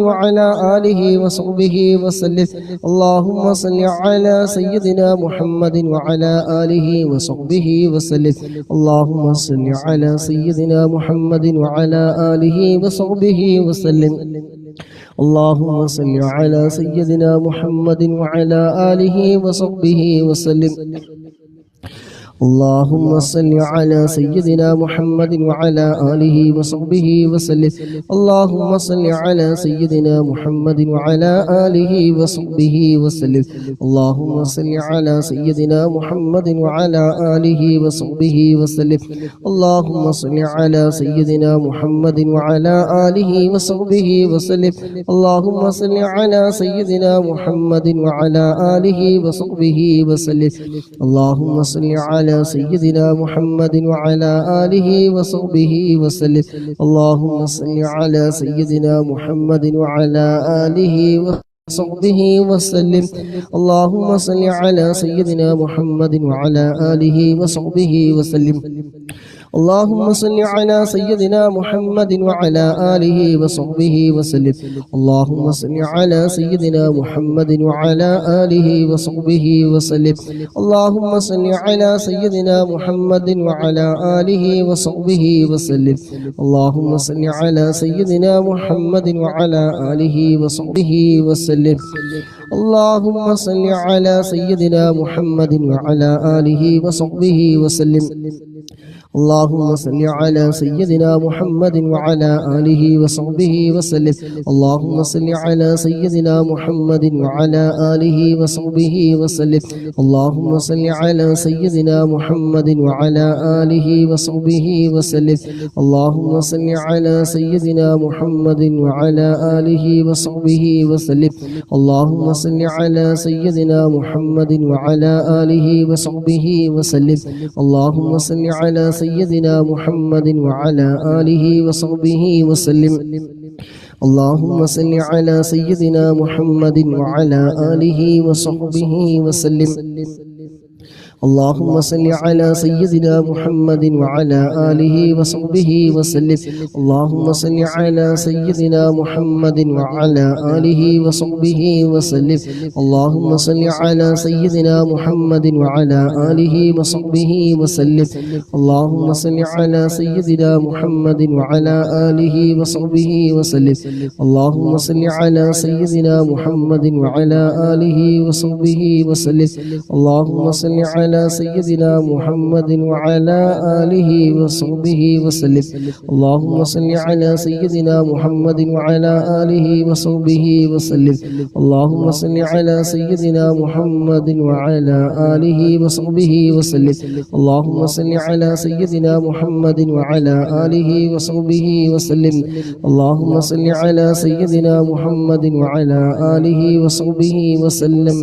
S1: وعلى آله وصحبه وسلم. اللهم صل على سيدنا محمد وعلى آله وصحبه وسلم. اللهم صل على سيدنا محمد وعلى آله وصحبه وسلم. اللهم صل على سيدنا محمد وعلى آله وصحبه وسلم. اللهم صل على سيدنا محمد وعلى آله وصحبه وسلم. اللهم صل على سيدنا محمد وعلى آله وصحبه وسلم. اللهم صل على سيدنا محمد وعلى آله وصحبه وسلم. اللهم صل على سيدنا محمد وعلى آله وصحبه وسلم. اللهم صل على سيدنا محمد وعلى آله وصحبه وسلم. اللهم صل على سيدنا محمد وعلى آله وصحبه وسلم. اللهم صل على سيدنا محمد وعلى آله وصحبه وسلم. اللهم صل على سيدنا محمد وعلى آله وصحبه وسلم. اللهم صل على سيدنا محمد وعلى آله وصحبه وسلم. اللهم صل على سيدنا محمد وعلى آله وصحبه وسلم. اللهم صل على سيدنا محمد وعلى آله وصحبه وسلم. اللهم صل على سيدنا محمد وعلى آله وصحبه وسلم. اللهم صل على سيدنا محمد وعلى آله وصحبه وسلم. اللهم صل على سيدنا محمد وعلى آله وصحبه وسلم. اللهم صل على سيدنا محمد وعلى آله وصحبه وسلم. اللهم صل على سيدنا محمد وعلى آله وصحبه وسلم. اللهم صل على سيدنا محمد وعلى آله وصحبه وسلم. اللهم صل على سيدنا محمد وعلى آله وصحبه وسلم. اللهم صل على سيدنا محمد وعلى آله وصحبه وسلم. اللهم صل على سيدنا محمد وعلى آله وصحبه وسلم. اللهم صل على سيدنا محمد وعلى آله وصحبه وسلم. اللهم صل على سيدنا محمد وعلى آله وصحبه وسلم. اللهم صل على سيدنا محمد وعلى آله وصحبه وسلم. اللهم صل على سيدنا محمد وعلى آله وصحبه وسلم. اللهم صل على سيدنا محمد وعلى آله وصحبه وسلم. اللهم صل على سيدنا محمد وعلى آله وصحبه وسلم. اللهم صل على سيدنا محمد وعلى آله وصحبه وسلم. اللهم صل على سيدنا محمد وعلى آله وصحبه وسلم. اللهم صل على سيدنا محمد وعلى آله وصحبه وسلم.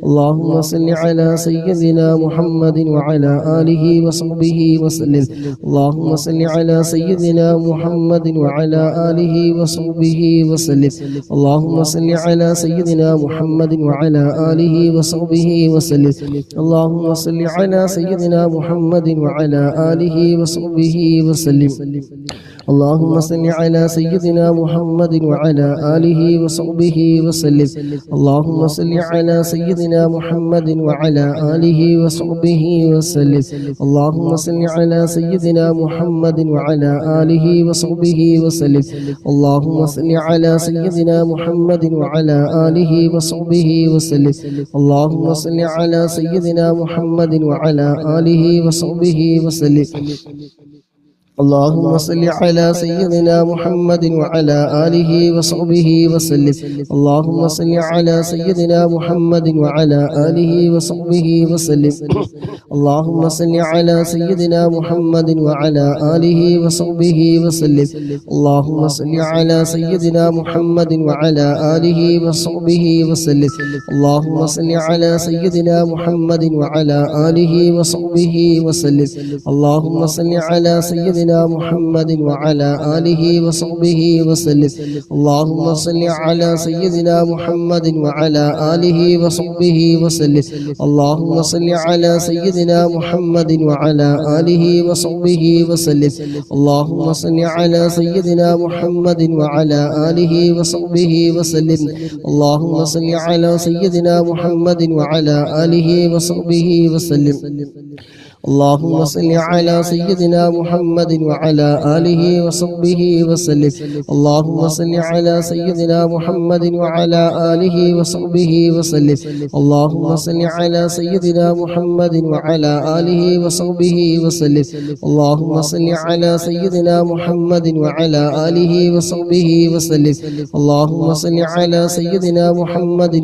S1: اللهم صل على سيدنا محمد وعلى آله وصحبه وسلم. اللهم صل على سيدنا محمد وعلى آله وصحبه وسلم. اللهم صل على سيدنا محمد وعلى آله وصحبه وسلم. اللهم صل على سيدنا محمد وعلى آله وصحبه وسلم. اللهم صل على سيدنا محمد وعلى آله وصحبه وسلم. اللهم صل على سيدنا محمد وعلى آله وصحبه وسلم. اللهم صل على سيدنا محمد وعلى آله وصحبه وسلم. اللهم صل على سيدنا محمد وعلى آله وصحبه وسلم. اللهم صل على سيدنا محمد وعلى آله وصحبه وسلم. اللهم صل على سيدنا محمد وعلى آله وصحبه وسلم. اللهم صل على سيدنا محمد وعلى آله وصحبه وسلم. اللهم صل على سيدنا محمد وعلى آله وصحبه وسلم. اللهم صل على سيدنا محمد وعلى آله وصحبه وسلم. اللهم صل على سيدنا محمد وعلى آله وصحبه وسلم. اللهم صل على سيدنا محمد وعلى آله وصحبه وسلم. اللهم صل على سيدنا محمد وعلى آله وصحبه وسلم. اللهم صل على سيدنا محمد وعلى آله وصحبه وسلم. اللهم صل على سيدنا محمد وعلى آله وصحبه وسلم. اللهم صل على سيدنا محمد وعلى آله وصحبه وسلم. اللهم صل على سيدنا محمد وعلى آله وصحبه وسلم. اللهم صل على سيدنا محمد وعلى آله وصحبه وسلم. اللهم صل على سيدنا محمد وعلى آله وصحبه وسلم. اللهم صل على سيدنا محمد وعلى آله وصحبه وسلم. اللهم صل على سيدنا محمد وعلى آله وصحبه وسلم. اللهم صل على سيدنا محمد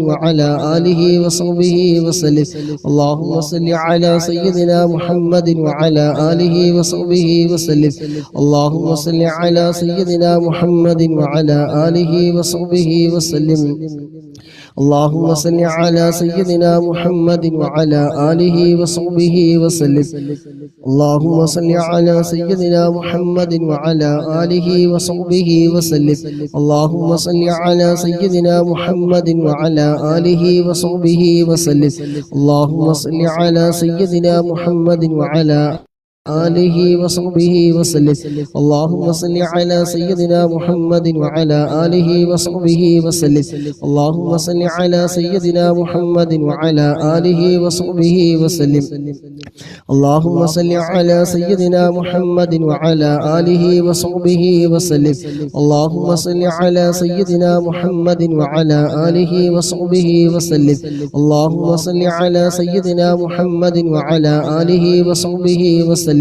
S1: وعلى آله وصحبه وسلم. اللهم صل على سيدنا محمد وعلى آله وصحبه وسلم. اللهم صل على سيدنا محمد وعلى آله وصحبه وسلم. اللهم صل على سيدنا محمد وعلى آله وصحبه وسلم. اللهم صل على سيدنا محمد وعلى آله وصحبه وسلم. اللهم صل على سيدنا محمد وعلى آله وصحبه وسلم. اللهم صل على سيدنا محمد وعلى آله وصحبه وسلم. اللهم صل على سيدنا محمد وعلى آله وصحبه وسلم. اللهم صل على سيدنا محمد وعلى آله وصحبه وسلم. اللهم صل على سيدنا محمد وعلى آله وصحبه وسلم. اللهم صل على سيدنا محمد وعلى آله وصحبه وسلم.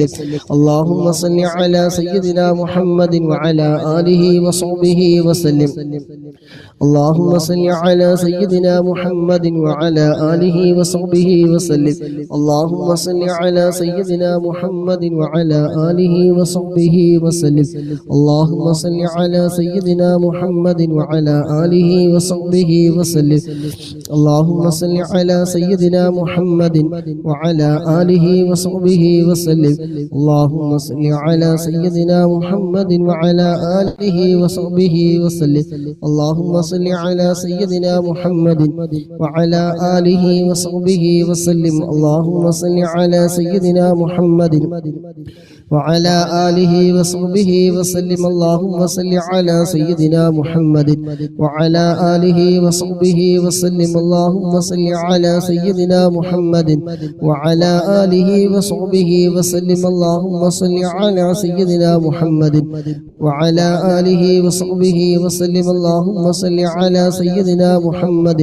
S1: اللهم صل على سيدنا محمد وعلى آله وصحبه وسلم. اللهم صل على سيدنا محمد وعلى آله وصحبه وسلم. اللهم صل على سيدنا محمد وعلى آله وصحبه وسلم. اللهم صل على سيدنا محمد وعلى آله وصحبه وسلم. اللهم صل على سيدنا محمد وعلى آله وصحبه وسلم. اللهم صل على سيدنا محمد وعلى آله وصحبه وسلم اللهم صل على سيدنا محمد وعلى آله وصحبه وسلم اللهم صل على سيدنا محمد وعلى آله وصحبه وسلم اللهم صل على سيدنا محمد وعلى آله وصحبه وسلم اللهم صل على سيدنا محمد وعلى آله وصحبه وسلم اللهم صل على سيدنا محمد وعلى آله وصحبه وسلم اللهم صل على سيدنا محمد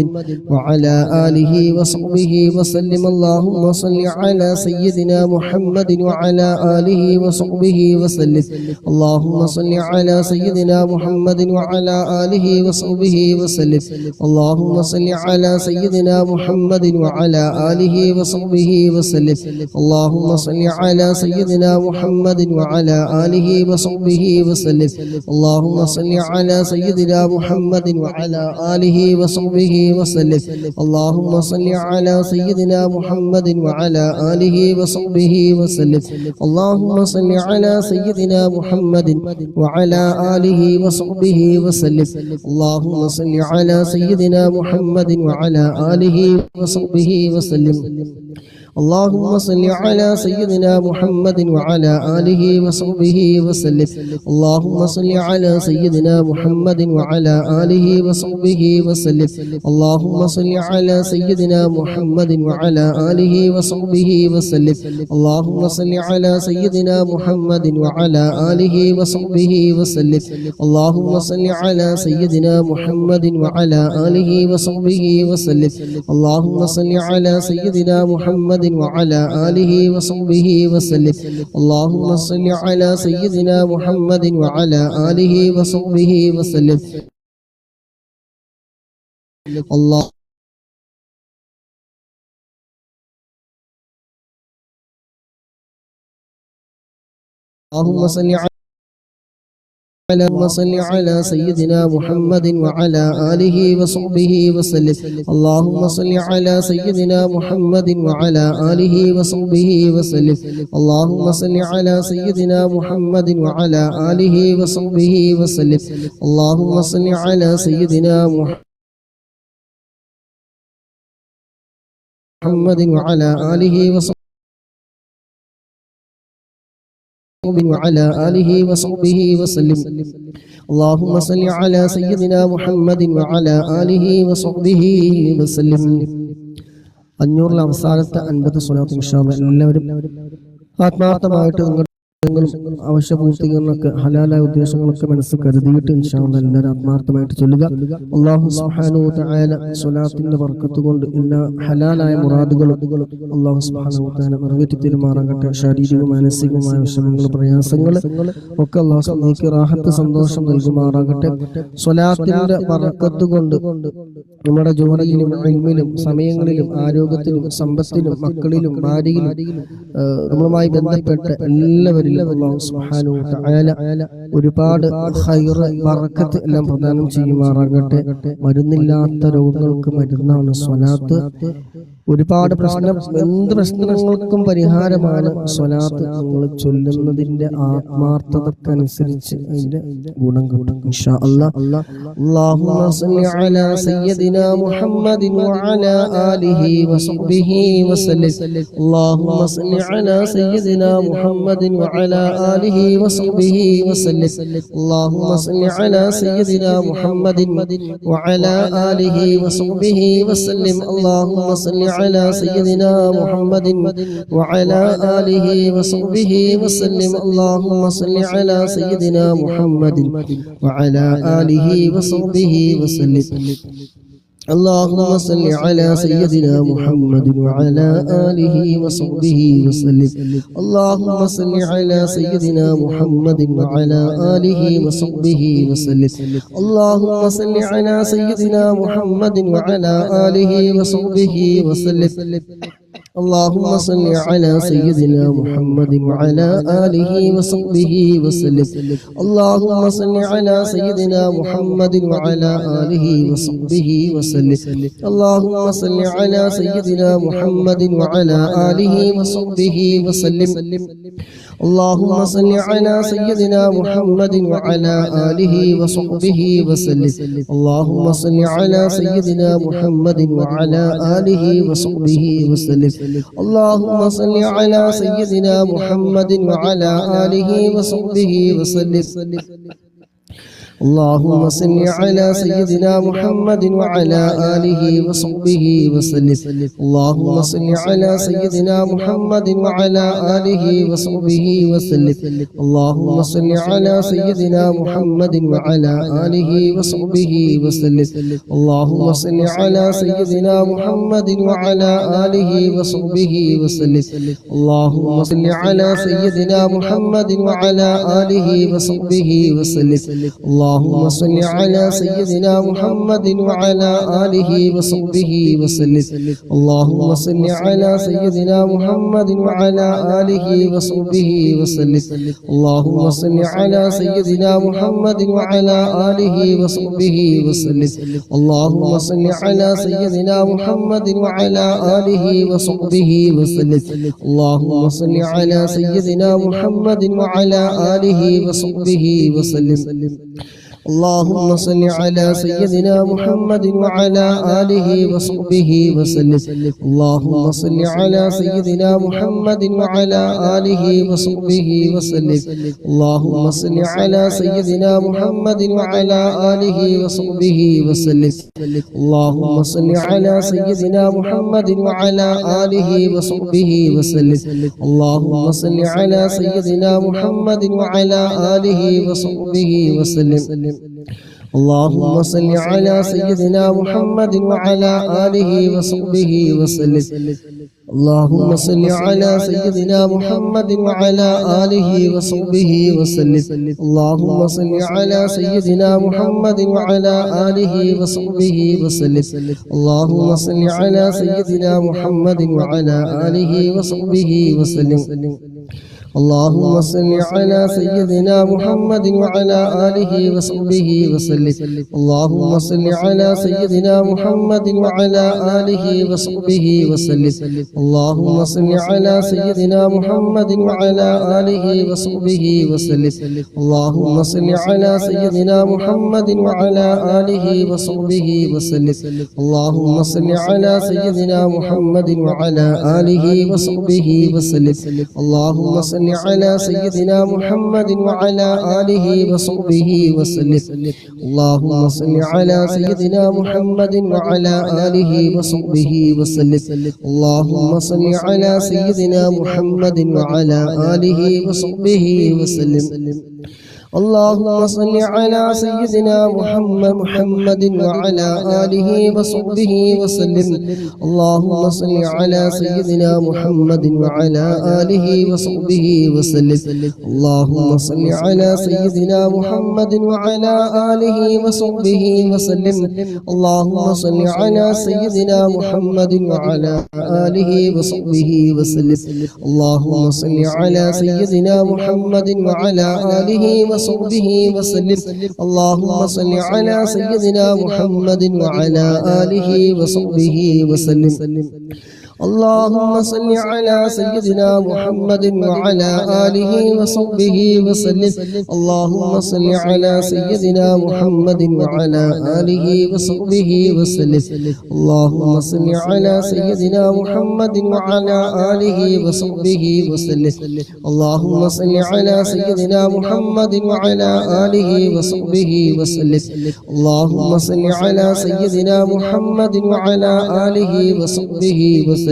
S1: وعلى آله وصحبه وسلم اللهم صل على سيدنا محمد وعلى آله وصحبه وسلم اللهم صل على سيدنا محمد وعلى آله وصحبه وسلم اللهم صل على سيدنا محمد وعلى آله وصحبه وسلم اللهم صل على سيدنا محمد وعلى آله وصحبه وسلم اللهم صل على سيدنا محمد وعلى آله وصحبه وسلم اللهم صل على سيدنا محمد وعلى آله وصحبه وسلم اللهم صل على سيدنا محمد وعلى آله وصحبه وسلم اللهم صل على سيدنا محمد وعلى آله وصحبه وسلم اللهم صل على سيدنا محمد وعلى آله وصحبه وسلم اللهم صل على سيدنا محمد وعلى آله وصحبه وسلم اللهم صل على سيدنا محمد وعلى آله وصحبه وسلم اللهم صل على سيدنا محمد وعلى آله وصحبه وسلم اللهم صل على سيدنا محمد وعلى آله وصحبه وسلم اللهم صل على سيدنا محمد وعلى آله وصحبه وسلم اللهم صل على سيدنا محمد وعلى آله وصحبه وسلم اللهم صل على سيدنا محمد وعلى آله وصحبه وسلم اللهم صل على سيدنا محمد وعلى آله وصحبه وسلم اللهم صل على سيدنا محمد وعلى آله وصحبه وسلم اللهم صل على سيدنا محمد وعلى آله وصحبه وعلى آله وصحبه وسلم اللهم صل على سيدنا محمد وعلى آله وصحبه وسلم 500 അവസാനത്തെ 50 സ്വലാത്ത് ഇൻഷാ അല്ലാഹ് എല്ലാവരും ആത്മാർത്ഥമായിട്ട് ആവശ്യപൂർത്തികളൊക്കെ ഹലാലായ ഉദ്ദേശങ്ങളൊക്കെ മനസ്സിൽ കരുതിയിട്ട് ഇൻഷാ അല്ലാഹ് എല്ലാവരും ആത്മാർത്ഥമായിട്ട് ചൊല്ലുക. അല്ലാഹു സുബ്ഹാനഹു വ തആല സ്വലാത്തിന്റെ ബർക്കത്ത് കൊണ്ട് എല്ലാ ഹലാലായ മുറാദുകളും അല്ലാഹു സുബ്ഹാനഹു വ തആല നിറവേറ്റി തരുമാറാകട്ടെ. ശാരീരിക മാനസികമായ വിഷമങ്ങൾ പ്രയാസങ്ങൾ ഒക്കെ അല്ലാഹു നമുക്ക് റാഹത്ത് സന്തോഷം നൽകുമാറാകട്ടെ. സ്വലാത്തിന്റെ ബർക്കത്ത് കൊണ്ട് നമ്മുടെ ജോലിയിലും ഇൽമിലും സമയങ്ങളിലും ആരോഗ്യത്തിലും സമ്പത്തിലും മക്കളിലും ഭാര്യയിലും നമ്മളുമായി ബന്ധപ്പെട്ട എല്ലാവരിലും അല്ലാഹു സുബ്ഹാനഹു വ തആല ഒരുപാട് ഖൈർ ബർക്കത്ത് എല്ലാം പ്രദാനം ചെയ്യുമാറാകട്ടെ. മരുന്നില്ലാത്ത രോഗങ്ങൾക്ക് മരുന്നാണ് സ്വലാത്ത്. ഒരുപാട് എന്ത് പ്രശ്നങ്ങൾക്കും പരിഹാരമാണ് സ്വലാത്ത്. നിങ്ങൾ ചൊല്ലുന്നതിന്റെ ആത്മാർത്ഥതക്കനുസരിച്ച് അതിന്റെ ഗുണം കിട്ടും ഇൻഷാ അല്ലാഹ്. അല്ലാഹുമ്മ സ്വല്ലി അലാ സയ്യിദിനാ മുഹമ്മദിൻ വഅലാ ആലിഹി വസഹ്ബിഹി വസല്ലം. അല്ലാഹുമ്മ സ്വല്ലി അലാ സയ്യിദിനാ മുഹമ്മദിൻ വഅലാ ആലിഹി വസഹ്ബിഹി വസല്ലം. അല്ലാഹുമ്മ സ്വല്ലി അലാ സയ്യിദിനാ മുഹമ്മദിൻ വഅലാ ആലിഹി വസഹ്ബിഹി വസല്ലം. അല്ലാഹുമ്മ സ്വല്ലി على سيدنا محمد وعلى آله وصحبه وسلم. اللهم صل على سيدنا محمد وعلى آله وصحبه وسلم. اللهم صل على سيدنا محمد وعلى آله وصحبه وسلم. اللهم صل على سيدنا محمد وعلى آله وصحبه وسلم. اللهم صل على سيدنا محمد وعلى آله وصحبه وسلم. اللهم صل على سيدنا محمد وعلى آله وصحبه وسلم. اللهم صل على سيدنا محمد وعلى آله وصحبه وسلم. اللهم صل على سيدنا محمد وعلى آله وصحبه وسلم. اللهم صل على سيدنا محمد وعلى آله وصحبه وسلم. اللهم صل على سيدنا محمد وعلى آله وصحبه وسلم. اللهم صل على سيدنا محمد وعلى آله وصحبه وسلم. اللهم صل على سيدنا محمد وعلى آله وصحبه وسلم. اللهم صل على سيدنا محمد وعلى آله وصحبه وسلم. اللهم صل على سيدنا محمد وعلى آله وصحبه وسلم. اللهم صل على سيدنا محمد وعلى آله وصحبه وسلم. اللهم صل على سيدنا محمد وعلى آله وصحبه وسلم. اللهم صل على سيدنا محمد وعلى آله وصحبه وسلم. اللهم صل على سيدنا محمد وعلى آله وصحبه وسلم. اللهم صل على سيدنا محمد وعلى آله وصحبه وسلم. اللهم صل على سيدنا محمد وعلى آله وصحبه وسلم. اللهم صل على سيدنا محمد وعلى آله وصحبه وسلم. اللهم صل على سيدنا محمد وعلى آله وصحبه وسلم. اللهم صل على سيدنا محمد وعلى آله وصحبه وسلم. اللهم صل على سيدنا محمد وعلى آله وصحبه وسلم. اللهم صل على سيدنا محمد وعلى آله وصحبه وسلم. اللهم صل على سيدنا محمد وعلى آله وصحبه وسلم. اللهم صل على سيدنا محمد وعلى آله وصحبه وسلم. اللهم صل على سيدنا محمد وعلى آله وصحبه وسلم. اللهم صل على سيدنا محمد وعلى آله وصحبه وسلم. اللهم صل على سيدنا محمد وعلى آله وصحبه وسلم. اللهم صل على سيدنا محمد وعلى آله وصحبه وسلم. اللهم صل على سيدنا محمد وعلى آله وصحبه وسلم. اللهم صل على سيدنا محمد وعلى آله وصحبه وسلم. اللهم صل على سيدنا محمد وعلى آله وصحبه وسلم. اللهم صل على سيدنا محمد وعلى آله وصحبه وسلم. اللهم صل على سيدنا محمد وعلى آله وصحبه وسلم. اللهم صل على سيدنا محمد وعلى آله وصحبه وسلم. اللهم صل على سيدنا محمد وعلى آله وصحبه وسلم. اللهم صل على سيدنا محمد وعلى آله وصحبه وسلم. اللهم صل على سيدنا محمد وعلى آله وصحبه وسلم. اللهم صل على سيدنا محمد وعلى آله وصحبه وسلم. اللهم صل على سيدنا محمد وعلى آله وصحبه وسلم. اللهم صل على سيدنا محمد وعلى آله وصحبه وسلم. اللهم صل على سيدنا محمد وعلى آله وصحبه وسلم. اللهم صل على سيدنا محمد وعلى آله وصحبه وسلم. اللهم صل على سيدنا محمد وعلى آله وصحبه وسلم. اللهم صل على سيدنا محمد وعلى آله وصحبه وسلم. اللهم صل على سيدنا محمد وعلى آله وصحبه وسلم. اللهم صل على سيدنا محمد وعلى آله وصحبه وسلم.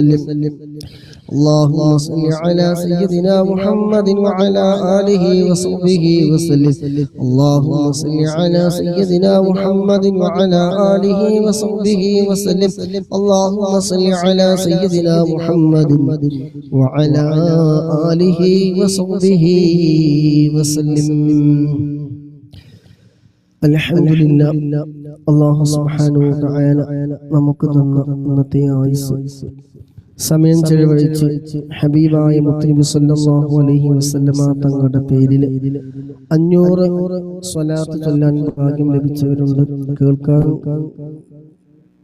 S1: اللهم صل على سيدنا محمد وعلى آله وصحبه وسلم. اللهم صل على سيدنا محمد وعلى آله وصحبه وسلم. اللهم صل على سيدنا محمد وعلى آله وصحبه وسلم. അൽഹംദുലില്ലാ. അല്ലാഹു സുബ്ഹാനഹു വ തആല നമുക്ക് തന്ന ഇന്നത്തെ ആയുസ് സമയം ചെലവഴിച്ച് ഹബീബായ മുത്തനബി സല്ലല്ലാഹു അലൈഹി വസല്ലമ തങ്ങളുടെ പേരിൽ 500 സ്വലാത്ത് ചൊല്ലാൻ ഭാഗ്യം ലഭിച്ചവരുണ്ട്, കേൾക്കാൻ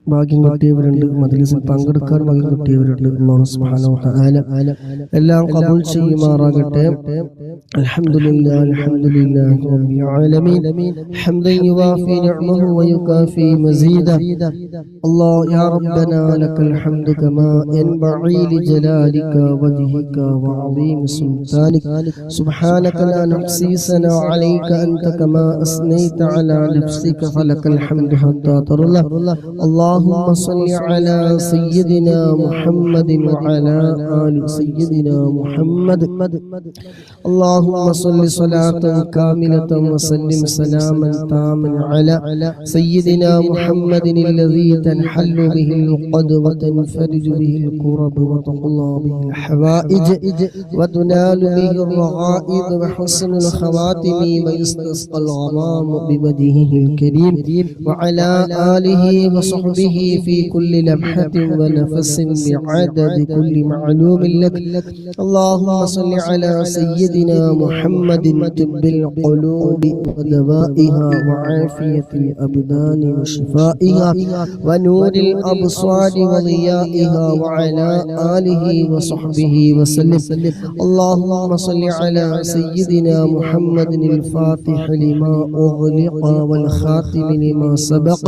S1: ഭാഗ്യം കിട്ടിയവരുണ്ട്, മജ്‌ലിസിൽ പങ്കെടുക്കാൻ ഭാഗ്യം കിട്ടിയവരുണ്ട്. അല്ലാഹു സുബ്ഹാനഹു വ തആല എല്ലാം ഖബൂൽ ചെയ്യുമാറാകട്ടെ. അൽഹംദുലില്ലാഹി അൽഹംദുലില്ലാഹി റബ്ബിൽ ആലമീൻ ഹംദൻ യുവാഫി നിഅമഹു വയുകാഫി മസീദ. അല്ലാഹു യാ റബ്ബനാ ലക്കൽ ഹംദു കമാ യൻബഗി ലിജലാലിക വജ്ഹിക വഅളീം സുൽത്താനിക. സുബ്ഹാനക ലാ നഹ്സി സനാ അലൈക അൻത കമാ അസ്നൈത അലാ നഫ്സിക ഫലക്കൽ ഹംദു ഹത്താ തർള. اللهم صل على سيدنا محمد وعلى آل سيدنا محمد. اللهم صل صلاة كاملة وسلم سلاما تاما على سيدنا محمد الذي تنحل به العقد وتنفرج به الكرب وتقضى به الحوائج وتنال به الرغائب وحسن الخواتم ويستسقى الغمام بوجهه الكريم وعلى آله وصحبه في كل لمحة ونفس بعدد كل معلوم لك. اللهم صل على سيدنا محمد طب القلوب ودوائها وعافية الأبدان وشفائها ونور الأبصار وضيائها وعلى آله وصحبه وسلم. اللهم صل على سيدنا محمد الفاتح لما أغلق والخاتم لما سبق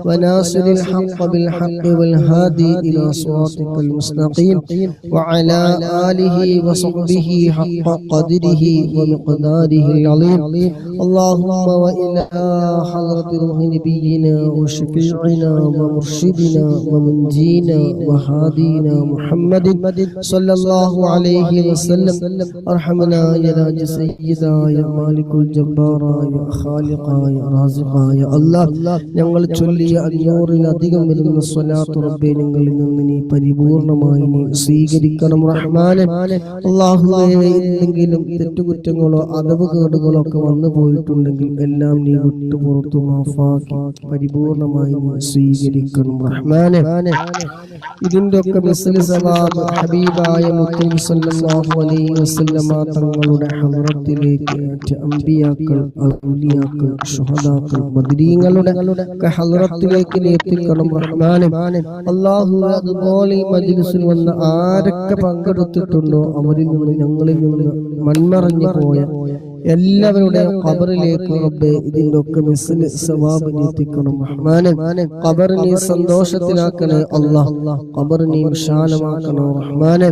S1: وناصر الحق بالحق والهادي إلى صراطك المستقيم وعلى آله وصحبه حق قدره ومقداره العظيم. اللهم وإلى حضرة روح نبينا وشفيعنا ومرشدنا ومنجينا وهادينا محمد صلى الله عليه وسلم أرحمنا يا راج سيدا يا مالك الجبار يا خالق يا رازق يا الله. ഞങ്ങൾ ചൊല്ലിയ 500-ലധികം വരുന്ന സ്വലാത്ത് റബ്ബേ ഞങ്ങളിൽ നിന്ന് നീ പരിപൂർണമായി നീ സ്വീകരിക്കണം റഹ്മാനെ. അല്ലാഹുവേ, എന്തെങ്കിലും തെറ്റുകുറ്റങ്ങളോ അദബുകേടുകളോ ഒക്കെ വന്നു പോയിട്ടുണ്ടെങ്കിൽ എല്ലാം നീ വിട്ടു പുറത്തു മാഫാക്കി പരിപൂർണമായി നീ സ്വീകരിക്കണം റഹ്മാനെ. ഇതിന്റെ ഒക്കെ മിസ്ലി സവാബ് ഹബീബായ മുത്തനബി സല്ലല്ലാഹു അലൈഹി വസല്ലമ തങ്ങളുടെ ഹദ്റത്തിലേക്ക് അംബിയാക്കൾ, ഔലിയാക്കൾ, ശുഹദാക്കൾ, ബദരീങ്ങളുടെ ഹദ്റത്തിലേക്ക് നീ എത്തിക്കണം റഹ്മാനെ. അല്ലാഹുവേ, അതുപോലെ ഈ മജ്‌ലിസിൽ വന്ന് ആരൊക്കെ പങ്കെടുത്തിട്ടുണ്ടോ അവരിൽ നിന്ന് ഞങ്ങളിൽ നിന്ന് മൺമറഞ്ഞു പോയ എല്ലാവരുടെയും ഖബറിലേക്ക് റബ്ബേ ഇതിന്റെ ഒക്കെ മിസ്ലി സവാബ് നീ എത്തിക്കണം റഹ്മാനെ. ഖബർ നീ സന്തോഷത്തിലാക്കണേ അല്ലാഹ്, ഖബർ നീ വിശാലമാക്കണേ റഹ്മാനെ.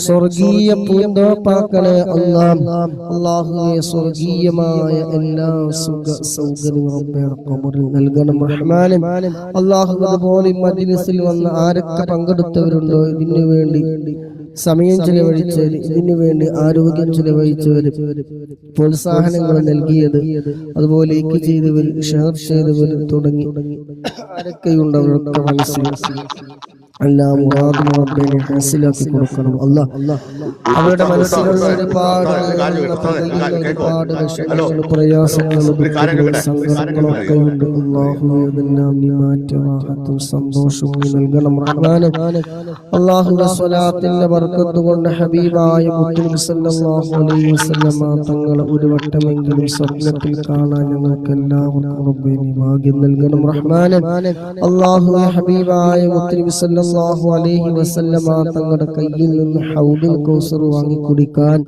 S1: സ്വർഗീയ പൂന്തോപ്പാക്കണേ അല്ലാഹ്. അല്ലാഹുവേ, സ്വർഗീയമായ എല്ലാ സുഖ സൗകര്യങ്ങളും റബ്ബേ ഖബറിൽ നൽകണം റഹ്മാനെ. അല്ലാഹു, അതുപോലെ മജ്‌ലിസിൽ വന്ന് ആരൊക്കെ പങ്കെടുത്തവരുണ്ടോ ഇതിനു വേണ്ടി സമയം ചെലവഴിച്ചവർ, ഇതിനു വേണ്ടി ആരോഗ്യം ചെലവഴിച്ചവർ, പ്രോത്സാഹനങ്ങൾ നൽകിയത്, അതുപോലെ ലൈക്ക് ചെയ്തവർ, ഷെയർ ചെയ്തവർ തുടങ്ങി ആരൊക്കെയുണ്ട് അവരൊക്കെ മനസ്സിൽ എല്ലാം മുറാദും റബ്ബിനെ ഹാസിലാക്കി കൊടുക്കണം അല്ലാഹ്. അവരുടെ മനസ്സിലുള്ള ഒരുപാട് വിഷമങ്ങളും പ്രയാസങ്ങളും സങ്കടങ്ങളൊക്കെ ഉണ്ട് അല്ലാഹുവേ, അതെല്ലാം നീ മാറ്റി റാഹത്തും സന്തോഷവും നീ നൽകണം റഹ്മാനെ. അല്ലാഹുവേ, സ്വലാത്തിന്റെ ബർക്കത്ത് കൊണ്ട് ഹബീബായ മുത്തനബി സല്ലല്ലാഹു അലൈഹി വസല്ലമ തങ്ങളെ ഒരു വട്ടമെങ്കിലും സ്വപ്നത്തിൽ കാണാൻ ഞങ്ങൾക്ക് എല്ലാവർക്കും റബ്ബേ നീ ഭാഗ്യം നൽകണം റഹ്മാനെ. അല്ലാഹുവേ, ഹബീബായ മുത്തനബി സല്ലല്ലാഹു അലൈഹി വസല്ലമ തങ്ങളുടെ കയ്യിൽ നിന്ന് ഹൗദുൽ കൗസർ വാങ്ങി കുടിക്കാൻ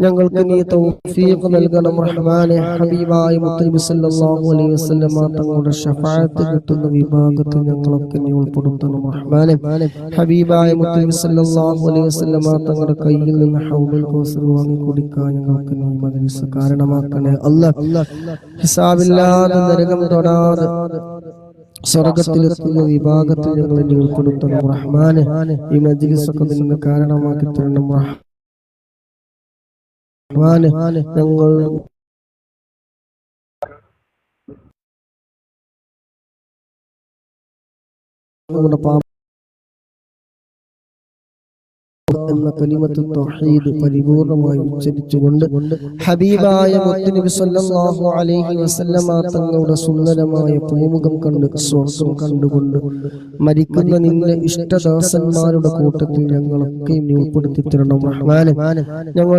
S1: ഞങ്ങൾക്ക് നീ തൗഫീഖ് നൽകണം റഹ്മാനെ. ഹബീബായ മുത്തനബി സല്ലല്ലാഹു അലൈഹി വസല്ലമ തങ്ങളുടെ ശഫാഅത്ത് കിട്ടുന്ന വിഭാഗത്തിൽ ഞങ്ങളൊക്കെ നീ ഉൾപ്പെടുത്തണം റഹ്മാനെ. ഹബീബായ മുത്തനബി സല്ലല്ലാഹു അലൈഹി വസല്ലമ തങ്ങളുടെ കയ്യിൽ നിന്ന് ഹൗദുൽ കൗസർ വാങ്ങി കുടിക്കാൻ ഞങ്ങൾക്ക് നീ മജ്‌ലിസ് കാരണമാക്കണേ അല്ലാഹ്. ഹിസാബില്ലാതെ നരകം തൊടാതെ സ്വർഗത്തിലെത്തുന്ന വിഭാഗത്തിൽ ഞങ്ങളെ നീ ഉൾപ്പെടുത്തണം റഹ്മാനെ. ഈ മജ്‌ലിസൊക്കെ നിന്ന് കാരണമാക്കി തരണം റഹ്മാനെ. ഞങ്ങൾ എന്ന കലിമത്ത് തൗഹീദ് പരിപൂർണമായി ഉച്ചരിച്ചുകൊണ്ട് ഹബീബായ മുത്തുനബി സല്ലല്ലാഹു അലൈഹി വസല്ലമ തങ്ങളുടെ സുന്ദരമായ പൂമുഖം കണ്ട് സ്വർഗം കണ്ടുകൊണ്ട് മരിക്കുന്ന നിന്റെ ഇഷ്ടദാസന്മാരുടെ കൂട്ടത്തിൽ ഞങ്ങളൊക്കെ ഉൾപ്പെടുത്തി തരണം റഹ്മാനെ. ഞങ്ങൾ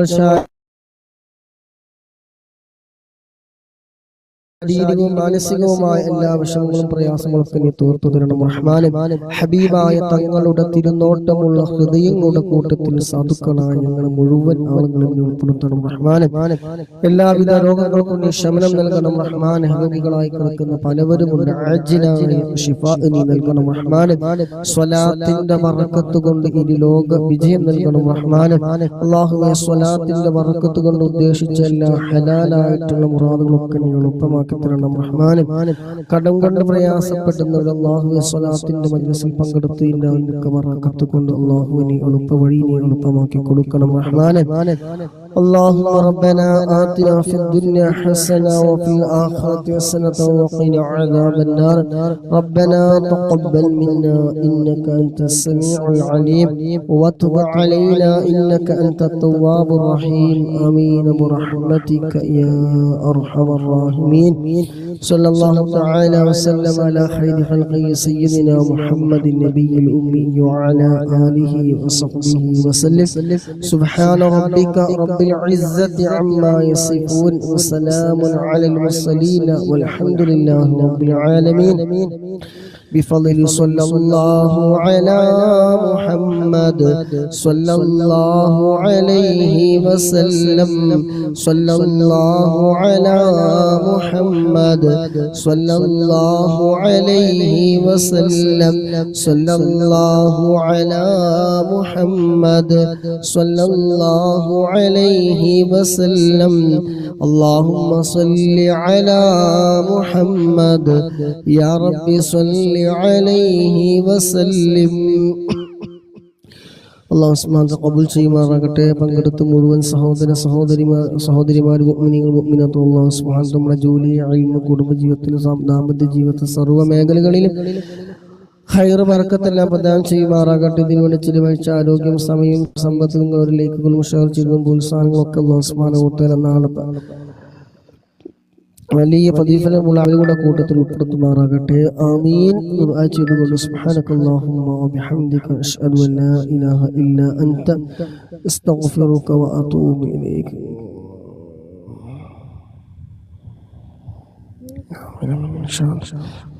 S1: ശാരീരികവും മാനസികവുമായ എല്ലാ വിഷമങ്ങളും പ്രയാസങ്ങളൊക്കെ നീ തീർത്തു തരണം റഹ്മാനെ. ഹബീബായ തങ്ങളുടെ തിരുനോട്ടമുള്ള ഹൃദയങ്ങളുടെ കൂട്ടത്തിൽ സാധുക്കളായ ഞങ്ങൾ മുഴുവൻ ആളുകളും നീ ഉൾപ്പെടുത്തണം റഹ്മാനെ. എല്ലാവിധ രോഗങ്ങൾക്കും നീ ശമനം നൽകണം റഹ്മാനെ. രോഗികളായി കിടക്കുന്ന പലവരുമുണ്ട്, ആജിലായ ശിഫാ നീ നൽകണം റഹ്മാനെ. സ്വലാത്തിന്റെ ബറക്കത്ത് കൊണ്ട് ഇനി ലോക വിജയം നൽകണം റഹ്മാനെ. അല്ലാഹുവേ, സ്വലാത്തിന്റെ ബറക്കത്ത് കൊണ്ട് ഉദ്ദേശിച്ച എല്ലാ ഹലാലായിട്ടുള്ള മുറാദുകളൊക്കെ നീ എളുപ്പമാക്കി തരണം റഹ്മാനെ. കടം കൊണ്ട് പ്രയാസപ്പെടുന്നവർ അല്ലാഹുവേ സ്വലാത്തിന്റെ മജ്ലിസിൽ പങ്കെടുത്ത് ഇന്നൊക്കെ ബറക്കത്ത് കൊണ്ട് അല്ലാഹുവേ നീ എളുപ്പ വഴി നീ എളുപ്പമാക്കി കൊടുക്കണം റഹ്മാനെ. اللهم ربنا آتنا في الدنيا حسنة وفي الآخرة حسنة وقنا عذاب النار. ربنا تقبل منا إنك أنت السميع العليم وتب علينا إنك أنت التواب الرحيم. آمين برحمتك يا أرحم الراحمين. صلى الله تعالى وسلم على خير خلقه سيدنا محمد النبي الأمي وعلى آله وصحبه وسلم. سبحان ربك رب العزة عما يصفون وسلام على المرسلين والحمد لله رب العالمين. بفضل صلى الله على محمد صلى الله عليه وسلم. صلى الله على محمد صلى الله عليه وسلم. صلى الله على محمد صلى الله عليه وسلم. اللهم صل على محمد يا رب صل عليه وسلم. അല്ലാഹു സുബ്ഹാനഹു ഖബൂൽ ചെയ്യുമാറാകട്ടെ. പങ്കെടുത്ത മുഴുവൻ സഹോദരിമാർ മുഅ്മിനീങ്ങൾ മുഅ്മിനാത്ത് അല്ലാഹു സുബ്ഹാനഹു നമ്മുടെ ജോലി, ഇൽമു, കുടുംബജീവിതത്തിൽ, ദാമ്പത്യ ജീവിതത്തിൽ സർവ്വ മേഖലകളിലും ഖൈറ് ബറക്കത്തെല്ലാം പ്രദാനം ചെയ്യുമാറാകട്ടെ. ഇതിനുവേണ്ടി ചിലവഴിച്ച ആരോഗ്യം, സമയം, സമ്പത്ത് നിങ്ങളുടെ ലേക്കുകളും ഷെയർ ചെയ്തതും പ്രോത്സാഹനങ്ങളൊക്കെ അല്ലാഹു സുബ്ഹാനഹു വതആല നാളെ വലിയ പ്രതിഫലമുള്ള അവരുടെ കൂട്ടത്തിൽ ഉൾപ്പെടുത്തുമാറാകട്ടെ. ആമീൻ. ദുആ ചെയ്തുകൊണ്ട് സുബ്ഹാനകല്ലാഹുമ്മ വബിഹംദിക അശ്ഹദു അൻ ലാ ഇലാഹ ഇല്ലാ അൻത അസ്തഗ്ഫിറുക വഅതൂബു ഇലൈക. ഇൻഷാ അല്ലാഹ്.